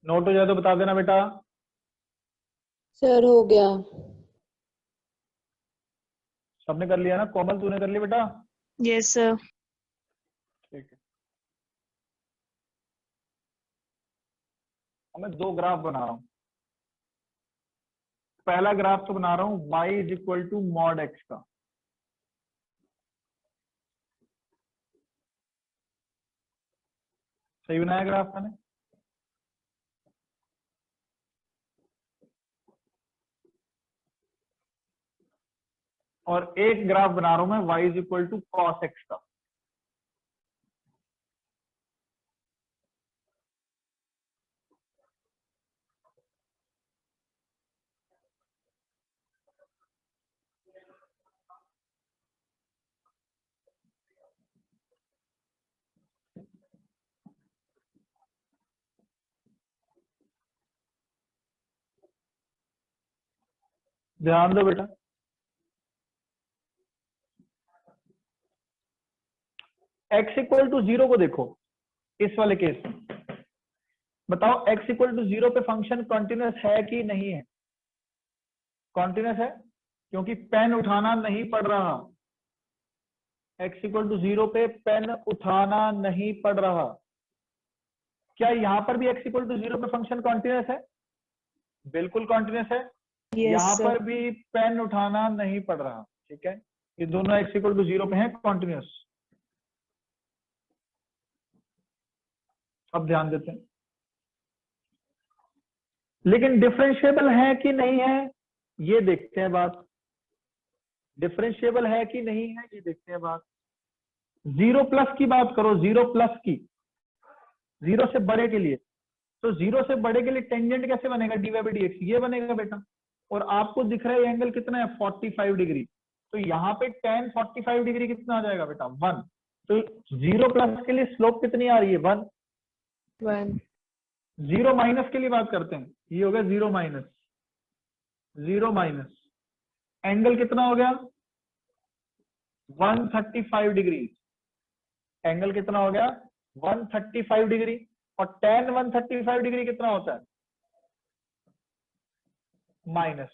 नोट हो जाए तो बता देना बेटा। सर हो गया। सबने कर लिया ना? कोमल तूने कर लिया बेटा? Yes sir. ठीक है। अब मैं दो ग्राफ बना रहा हूं। पहला ग्राफ तो बना रहा हूं y is equal to mod x का। सही बनाया ग्राफ मैंने? और एक ग्राफ बना रहा हूं मैं y is equal to cos x का। ध्यान दो बेटा, x इक्वल टू 0 को देखो इस वाले केस में, बताओ x इक्वल टू 0 पे फंक्शन कॉन्टिन्यूस है कि नहीं है? कॉन्टिन्यूस है, क्योंकि पेन उठाना नहीं पड़ रहा। x इक्वल टू 0 पे पेन उठाना नहीं पड़ रहा। क्या यहां पर भी x इक्वल टू 0 पे फंक्शन कॉन्टिन्यूस है? बिल्कुल कॉन्टिन्यूस है। Yes, यहां sir. पर भी पेन उठाना नहीं पड़ रहा। ठीक है, ये दोनों x इक्वल टू 0 पे हैं, कॉन्टिन्यूस। अब ध्यान देते हैं, लेकिन डिफरेंशिएबल है कि नहीं है ये देखते हैं बात। डिफरेंशिएबल है कि नहीं है ये देखते हैं बात। 0 प्लस की बात करो, 0 प्लस की, 0 से बड़े के लिए। तो 0 से बड़े के लिए टेंजेंट कैसे बनेगा? dy बाई dx, ये बनेगा बेटा। और आपको दिख रहा है एंगल कितना है? 45 डिग्री। तो यहाँ पे tan 45 डिग्री कितना आ जाएगा बेटा? 1। तो 0 प्लस के लिए स्लोप कितनी आ रही है? 1। 1. 0 माइनस के लिए बात करते हैं, ये हो गया 0 माइनस। 0 माइनस एंगल कितना हो गया? 135 डिग्री। एंगल कितना हो गया? 135 डिग्री। और tan 135 डिग्री कितना होता है? -1।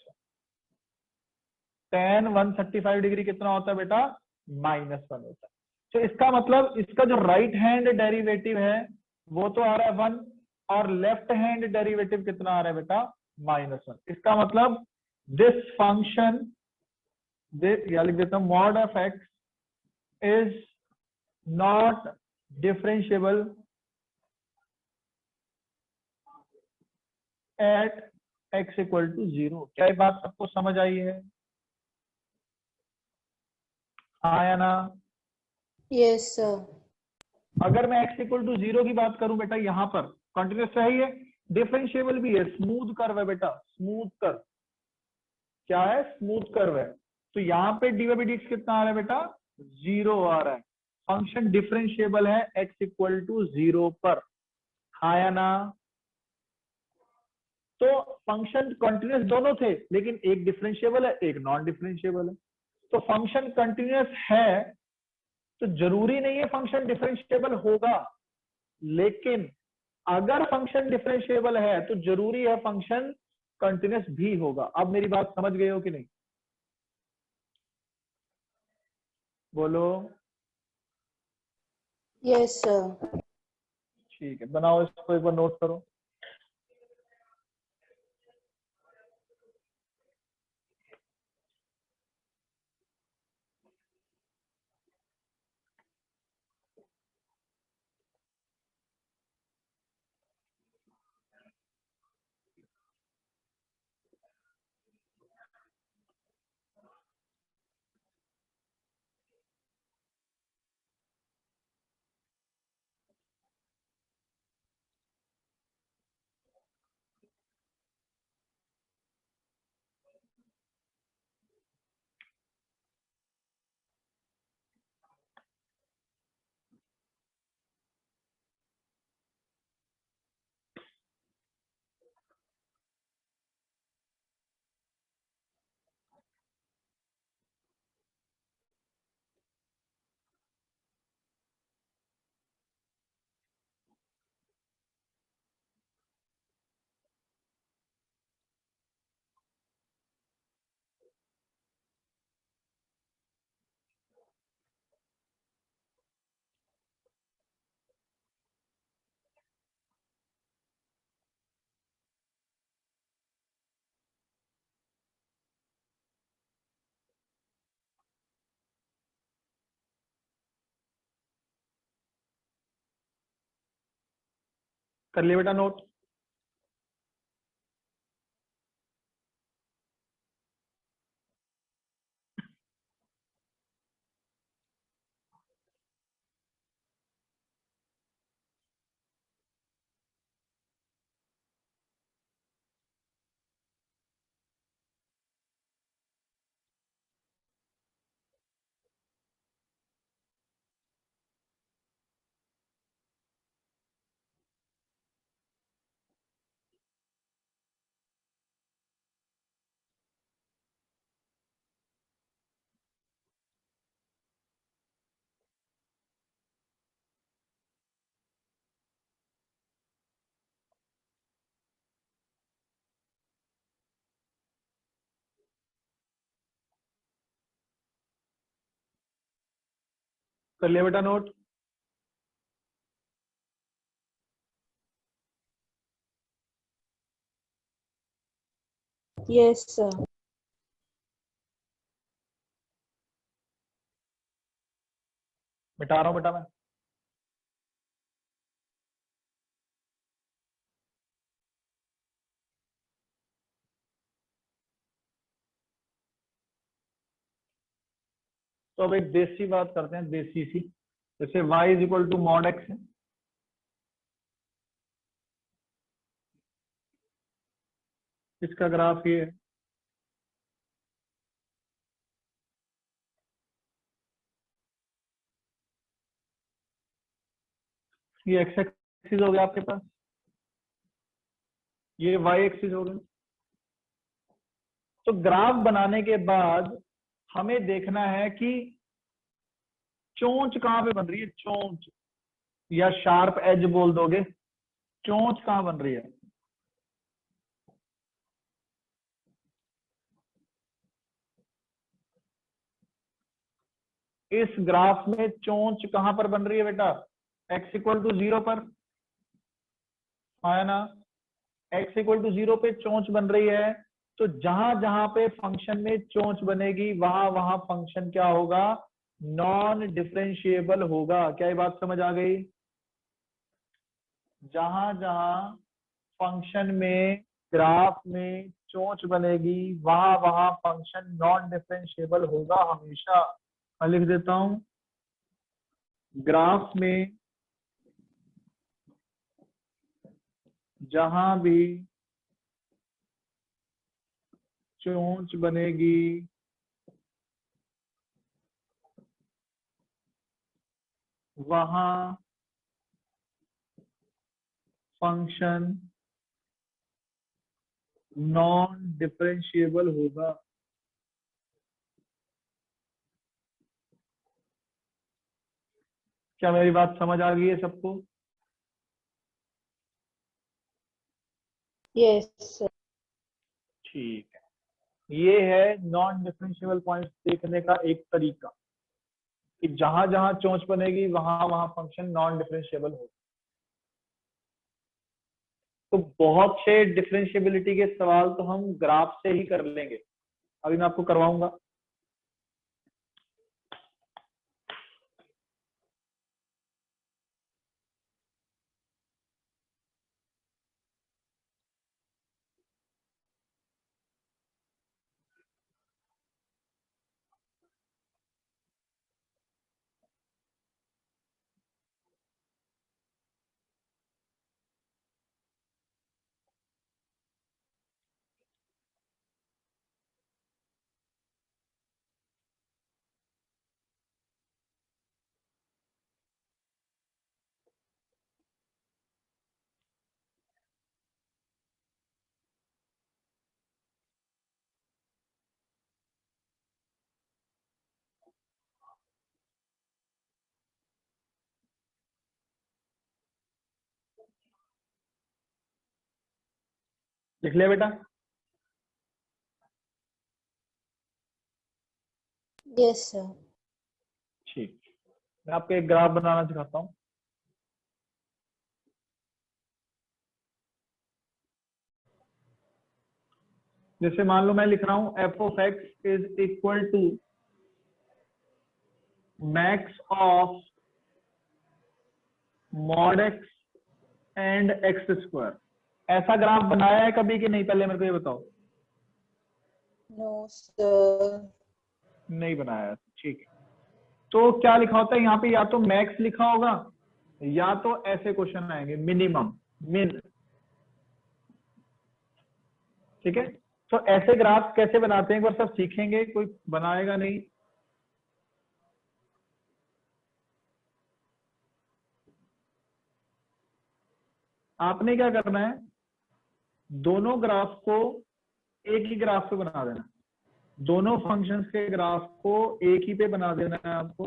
tan 135 डिग्री कितना होता है बेटा? -1 होता है। तो इसका मतलब इसका जो राइट हैंड डेरिवेटिव है वो तो आ रहा है 1, और लेफ्ट हैंड डेरिवेटिव कितना आ रहा है बेटा? -1। इसका मतलब दिस फंक्शन, या लिख देता हूं, mod of x is not differentiable at x equal to 0। क्या ये बात सबको समझ आई है? हाँ या ना? Yes, sir. अगर मैं x इक्वल टू 0 की बात करूं बेटा, यहां पर कॉन्टिन्यूस है, ही है, डिफरेंशिएबल भी है, स्मूथ कर्व है बेटा, स्मूथ कर्व। क्या है? स्मूथ कर्व है। तो यहाँ पे dy बाई dx कितना आ रहा है बेटा? 0 आ रहा है। फंक्शन डिफरेंशिएबल है x इक्वल टू 0 पर। हाँ या ना? तो फंक्शन कंटिन्यूअस दोनों थे, लेकिन एक डिफरेंशिएबल है, एक नॉन डिफरेंशिएबल है। तो फंक्शन कंटिन्यूअस है तो जरूरी नहीं है फंक्शन डिफरेंशिएबल होगा, लेकिन अगर फंक्शन डिफरेंशिएबल है तो जरूरी है फंक्शन कंटिन्यूअस भी होगा। अब मेरी बात समझ गए हो कि नहीं? बोलो। Yes, sir. ठीक है, बनाओ इसको, एक बार नोट करो। कर लिया बेटा नोट? कर लिया बेटा नोट? Yes, sir. मिटा रहा हूं बेटा मैं। तो अब एक देसी बात करते हैं, देसी सी। जैसे y is equal to mod X है, इसका ग्राफ ये है। ये एक्स एक्सिस हो गया आपके पास, ये y एक्सिस हो गया। तो ग्राफ बनाने के बाद हमें देखना है कि चोंच कहां पे बन रही है, चोंच या शार्प एज बोल दोगे, चोंच कहां बन रही है। इस ग्राफ में चोंच कहां पर बन रही है बेटा, x इक्वल टू 0 पर, है ना। x इक्वल टू 0 पे चोंच बन रही है, तो जहां जहां पे फंक्शन में चोंच बनेगी वहां वहां फंक्शन क्या होगा, नॉन डिफरेंशिएबल होगा। क्या ये बात समझ आ गई? जहां जहां फंक्शन में ग्राफ में चोंच बनेगी वहां वहां फंक्शन नॉन डिफरेंशिएबल होगा हमेशा। मैं लिख देता हूं, ग्राफ में जहां भी चोंच बनेगी वहां फंक्शन नॉन डिफरेंशिएबल होगा। क्या मेरी बात समझ आ गई है सबको? Yes, sir. ठीक है, ये है नॉन डिफरेंशिएबल पॉइंट्स देखने का एक तरीका, कि जहां जहां चोंच बनेगी वहां वहां फंक्शन नॉन डिफरेंशिएबल होगा। तो बहुत से डिफरेंशिएबिलिटी के सवाल तो हम ग्राफ से ही कर लेंगे, अभी मैं आपको करवाऊंगा। लिख लिया बेटा? Yes, sir. ठीक, मैं आपको एक ग्राफ बनाना सिखाता हूँ। जैसे मान लो मैं लिख रहा हूं F of X is equal to max of mod X and X square. ऐसा ग्राफ बनाया है कभी कि नहीं, पहले मेरे को ये बताओ। No, sir. नहीं बनाया है, ठीक है। तो क्या लिखा होता है यहाँ पे, या तो मैक्स लिखा होगा या तो ऐसे क्वेश्चन आएंगे मिनिमम, मिन। ठीक है, तो ऐसे ग्राफ कैसे बनाते हैं एक बार सब सीखेंगे, कोई बनाएगा नहीं। आपने क्या करना है, दोनों ग्राफ को एक ही ग्राफ पे बना देना, दोनों फंक्शंस के ग्राफ को एक ही पे बना देना है आपको।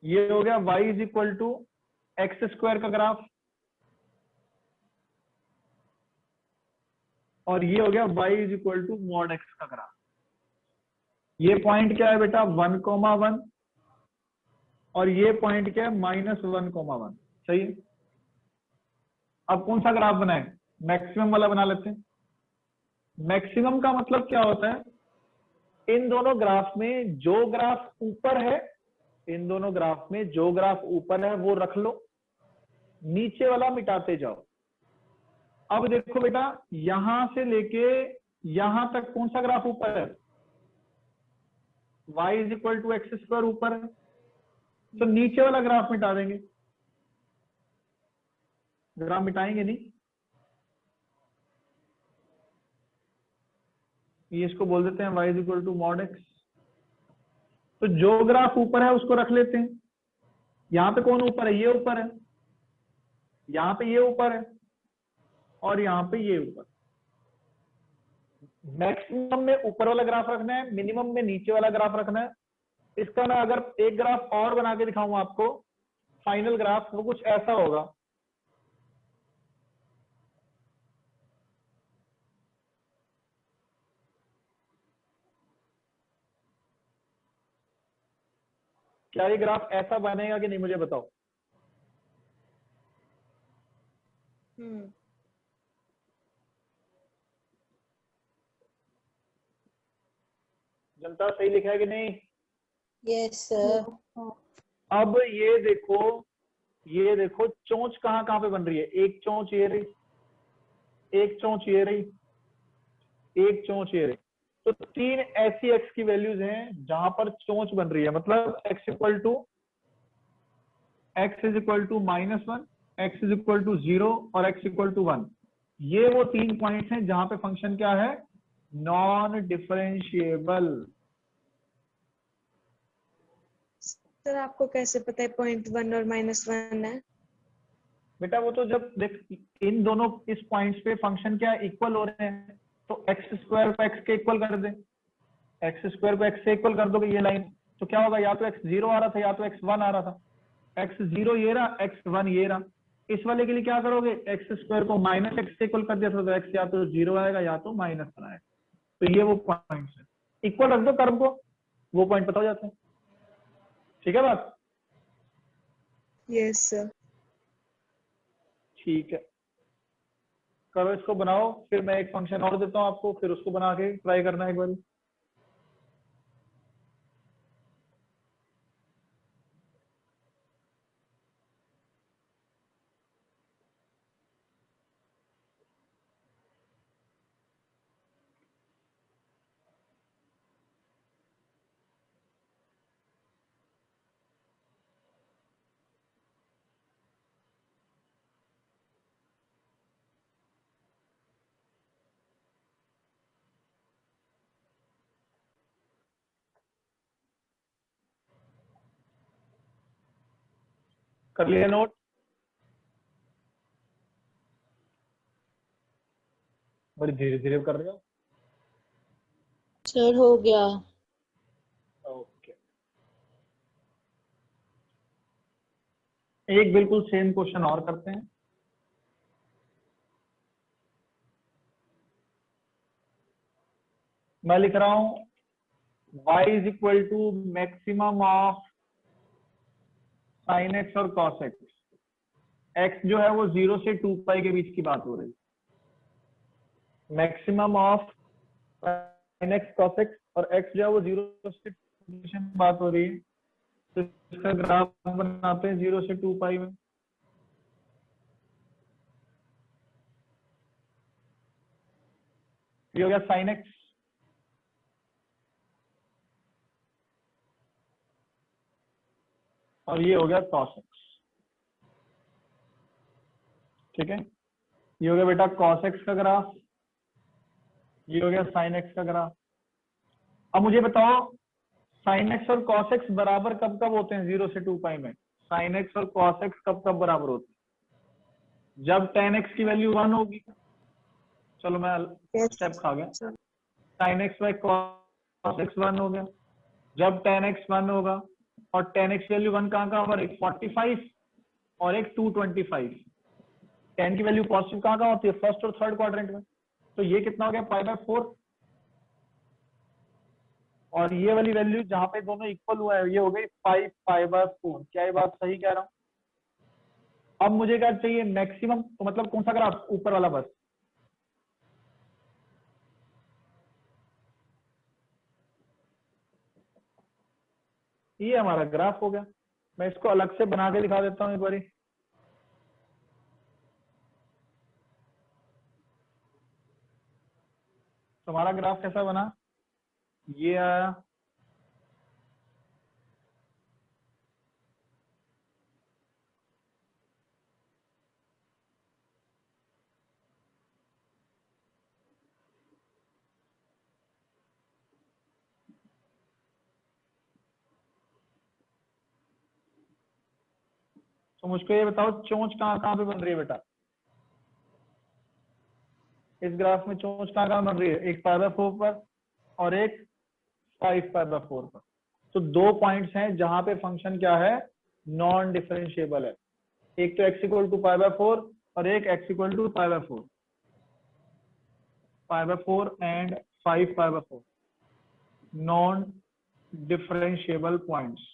ये हो गया y is equal to X square का ग्राफ, और ये हो गया y is equal to mod X का ग्राफ। ये पॉइंट क्या है बेटा 1,1 और ये पॉइंट क्या है -1,1। सही है। अब कौन सा ग्राफ बनाए? मैक्सिमम वाला बना लेते हैं। मैक्सिमम का मतलब क्या होता है? इन दोनों ग्राफ में जो ग्राफ ऊपर है, इन दोनों ग्राफ में जो ग्राफ ऊपर है वो रख लो, नीचे वाला मिटाते जाओ। अब देखो बेटा, यहां से लेके यहां तक कौन सा ग्राफ ऊपर है? y = x² ऊपर है, तो नीचे वाला ग्राफ मिटा देंगे। ग्राफ मिटाएंगे नहीं, ये इसको बोल देते हैं y = mod x। तो जो ग्राफ ऊपर है उसको रख लेते हैं। यहां पे कौन ऊपर है? ये ऊपर है, यहां पे ये ऊपर है, और यहां पे ये ऊपर। मैक्सिमम में ऊपर वाला ग्राफ रखना है, मिनिमम में नीचे वाला ग्राफ रखना है। इसका मैं अगर एक ग्राफ और बना के दिखाऊंगा आपको, फाइनल ग्राफ, वो कुछ ऐसा होगा। क्या ये ग्राफ ऐसा बनेगा कि नहीं, मुझे बताओ। जनता सही लिखा है कि नहीं? Yes, sir. अब ये देखो चोंच कहाँ कहाँ पे बन रही है। एक चोंच ये रही, एक चोंच ये रही, एक चोंच ये रही। तो 3 ऐसी x की वैल्यूज हैं जहां पर चोंच बन रही है। मतलब x = -1, x = 0 और x = 1। ये वो 3 पॉइंट्स हैं जहां पे फंक्शन क्या है? Non differentiable. सर आपको कैसे पता है 0.1 और -1 है? बेटा वो तो जब देख, इन दोनों इस पॉइंट्स पे फंक्शन क्या इक्वल हो रहे हैं, तो x² को x के इक्वल कर दे। x² को x से इक्वल कर दोगे ये लाइन, तो क्या होगा? या तो x 0 आ रहा था या तो x 1 आ रहा था। x 0 ये रहा, x 1 ये रहा। इस वाले के लिए क्या करोगे? x² को -x से इक्वल कर दिया था, तो x या तो 0 आएगा या तो -1 आएगा। तो ये वो पॉइंट्स है, इक्वल रख दो कर्व को, वो पॉइंट पता हो जाते हैं। ठीक है बात? Yes sir. ठीक है, करो इसको बनाओ, फिर मैं एक फंक्शन और देता हूं आपको, फिर उसको बना के ट्राई करना एक बार। कर लिया नोट? बड़ी धीरे धीरे कर रहे हो। सर हो गया। ओके, एक बिल्कुल सेम क्वेश्चन और करते हैं। मैं लिख रहा हूं y = maximum of sin x और cos x। x जो है वो 0 से 2π के बीच की बात हो रही है। Maximum of sin x cos x, और x जो है वो 0 से 2 की बात हो रही है। तो इसका ग्राफ बनाते हैं 0 से 2π में। ये हो गया sin x, और ये हो गया cos x। ठीक है, ये हो गया बेटा cos x का ग्राफ, ये हो गया sin x का ग्राफ। अब मुझे बताओ sin x और cos x बराबर कब कब होते हैं 0 से 2π में? sin x और cos x कब कब बराबर होते हैं? जब tan x की वैल्यू 1 होगी। चलो मैं स्टेप खा गया। sin x by cos x 1 हो गया। जब tan x 1 होगा, और tan x वैल्यू 1 कहाँ कहाँ पर? एक 45 और एक 225। tan की वैल्यू पॉजिटिव कहाँ कहाँ होती है? फर्स्ट और थर्ड क्वाड्रेंट में। तो ये कितना हो गया? π/4। और ये वाली वैल्यू जहाँ पे दोनों इक्वल हुआ है ये हो गई 5 पाई/4। क्या ये बात सही कह रहा हूँ? अब मुझे क्या चाहिए, मैक्सिमम, तो मतलब कौन सा ग्राफ, ऊपर वाला बस। ये हमारा ग्राफ हो गया। मैं इसको अलग से बना के दिखा देता हूँ एक बारी। तो हमारा ग्राफ कैसा बना, ये आया, तो मुझको ये बताओ चोंच कहाँ कहाँ पे बन रही है बेटा? इस ग्राफ में चोंच कहाँ कहाँ बन रही है? एक पाई/4 पर और एक 5 पाई/4 पर। तो दो पॉइंट्स हैं जहां पे फंक्शन क्या है, नॉन डिफरेंशिएबल है। एक तो x=π/4 और एक x=π/4, π/4 and 5 π/4 non differentiable points.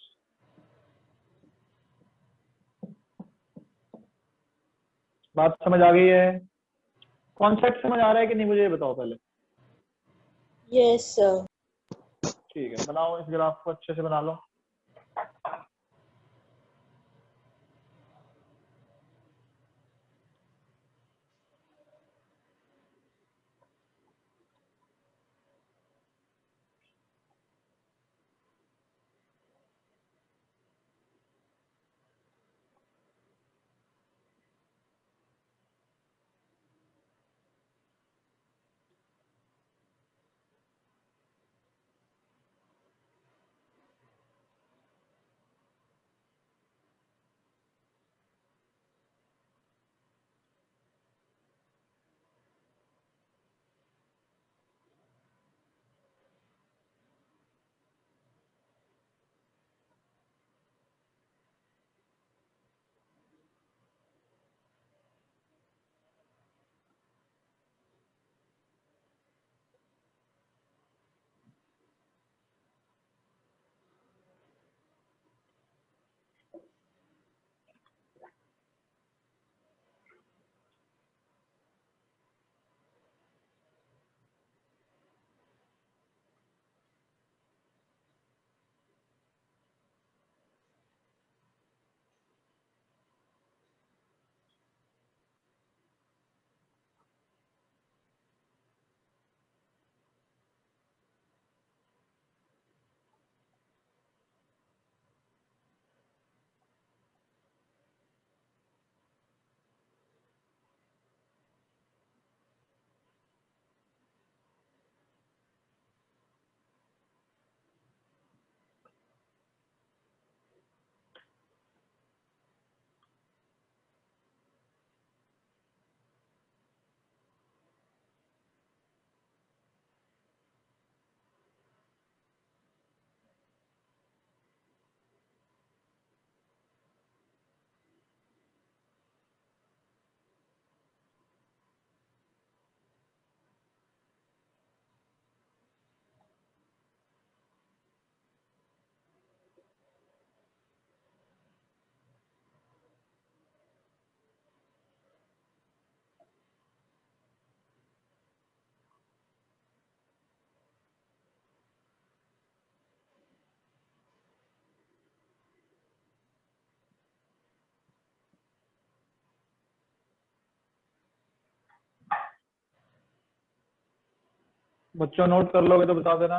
बात समझ आ गई है? कॉन्सेप्ट समझ आ रहा है कि नहीं मुझे ये बताओ पहले। Yes, sir. ठीक है, बनाओ इस ग्राफ को, अच्छे से बना लो। बच्चों नोट कर लोगे तो बता देना।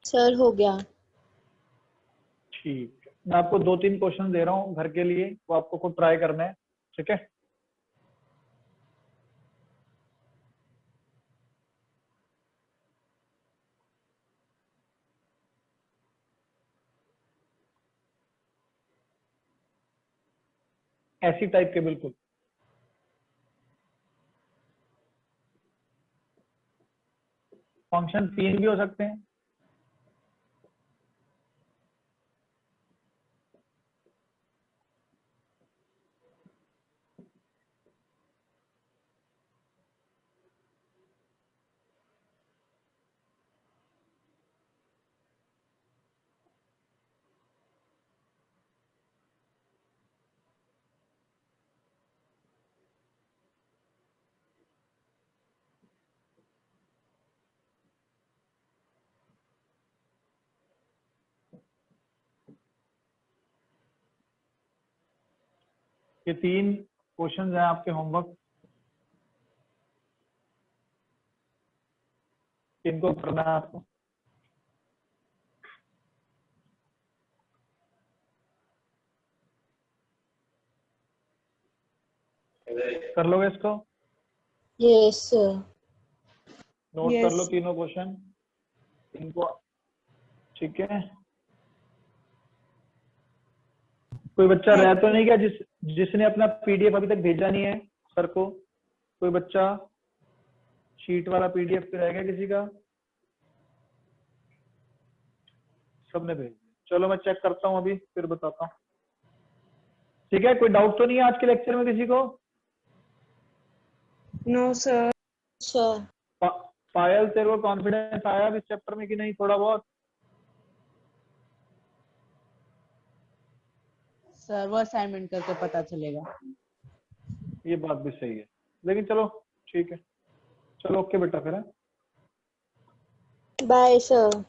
सर हो गया। ठीक है, मैं आपको 2-3 क्वेश्चन दे रहा हूँ घर के लिए, वो आपको खुद ट्राई करना है, ठीक है। ऐसी टाइप के बिल्कुल। फंक्शन 3 भी हो सकते हैं। ये 3 क्वेश्चन हैं आपके होमवर्क, इनको करना है आपको। कर लोगे इसको? Yes sir. Note Yes. कर लो तीनों क्वेश्चन इनको, ठीक है। कोई बच्चा रह तो नहीं गया जिसने अपना पीडीएफ अभी तक भेजा नहीं है सर को? कोई बच्चा शीट वाला पीडीएफ पे रह गया किसी का? सबने भेज दिया, चलो मैं चेक करता हूँ अभी फिर बताता हूँ, ठीक है। कोई डाउट तो नहीं है आज के लेक्चर में किसी को? No, sir. सर पायल तेरे को कॉन्फिडेंस आया इस चैप्टर में कि नहीं थोड़ा बहुत? सर वो असाइनमेंट करके पता चलेगा। ये बात भी सही है, लेकिन चलो ठीक है, चलो ओके बेटा फिर। Bye sir.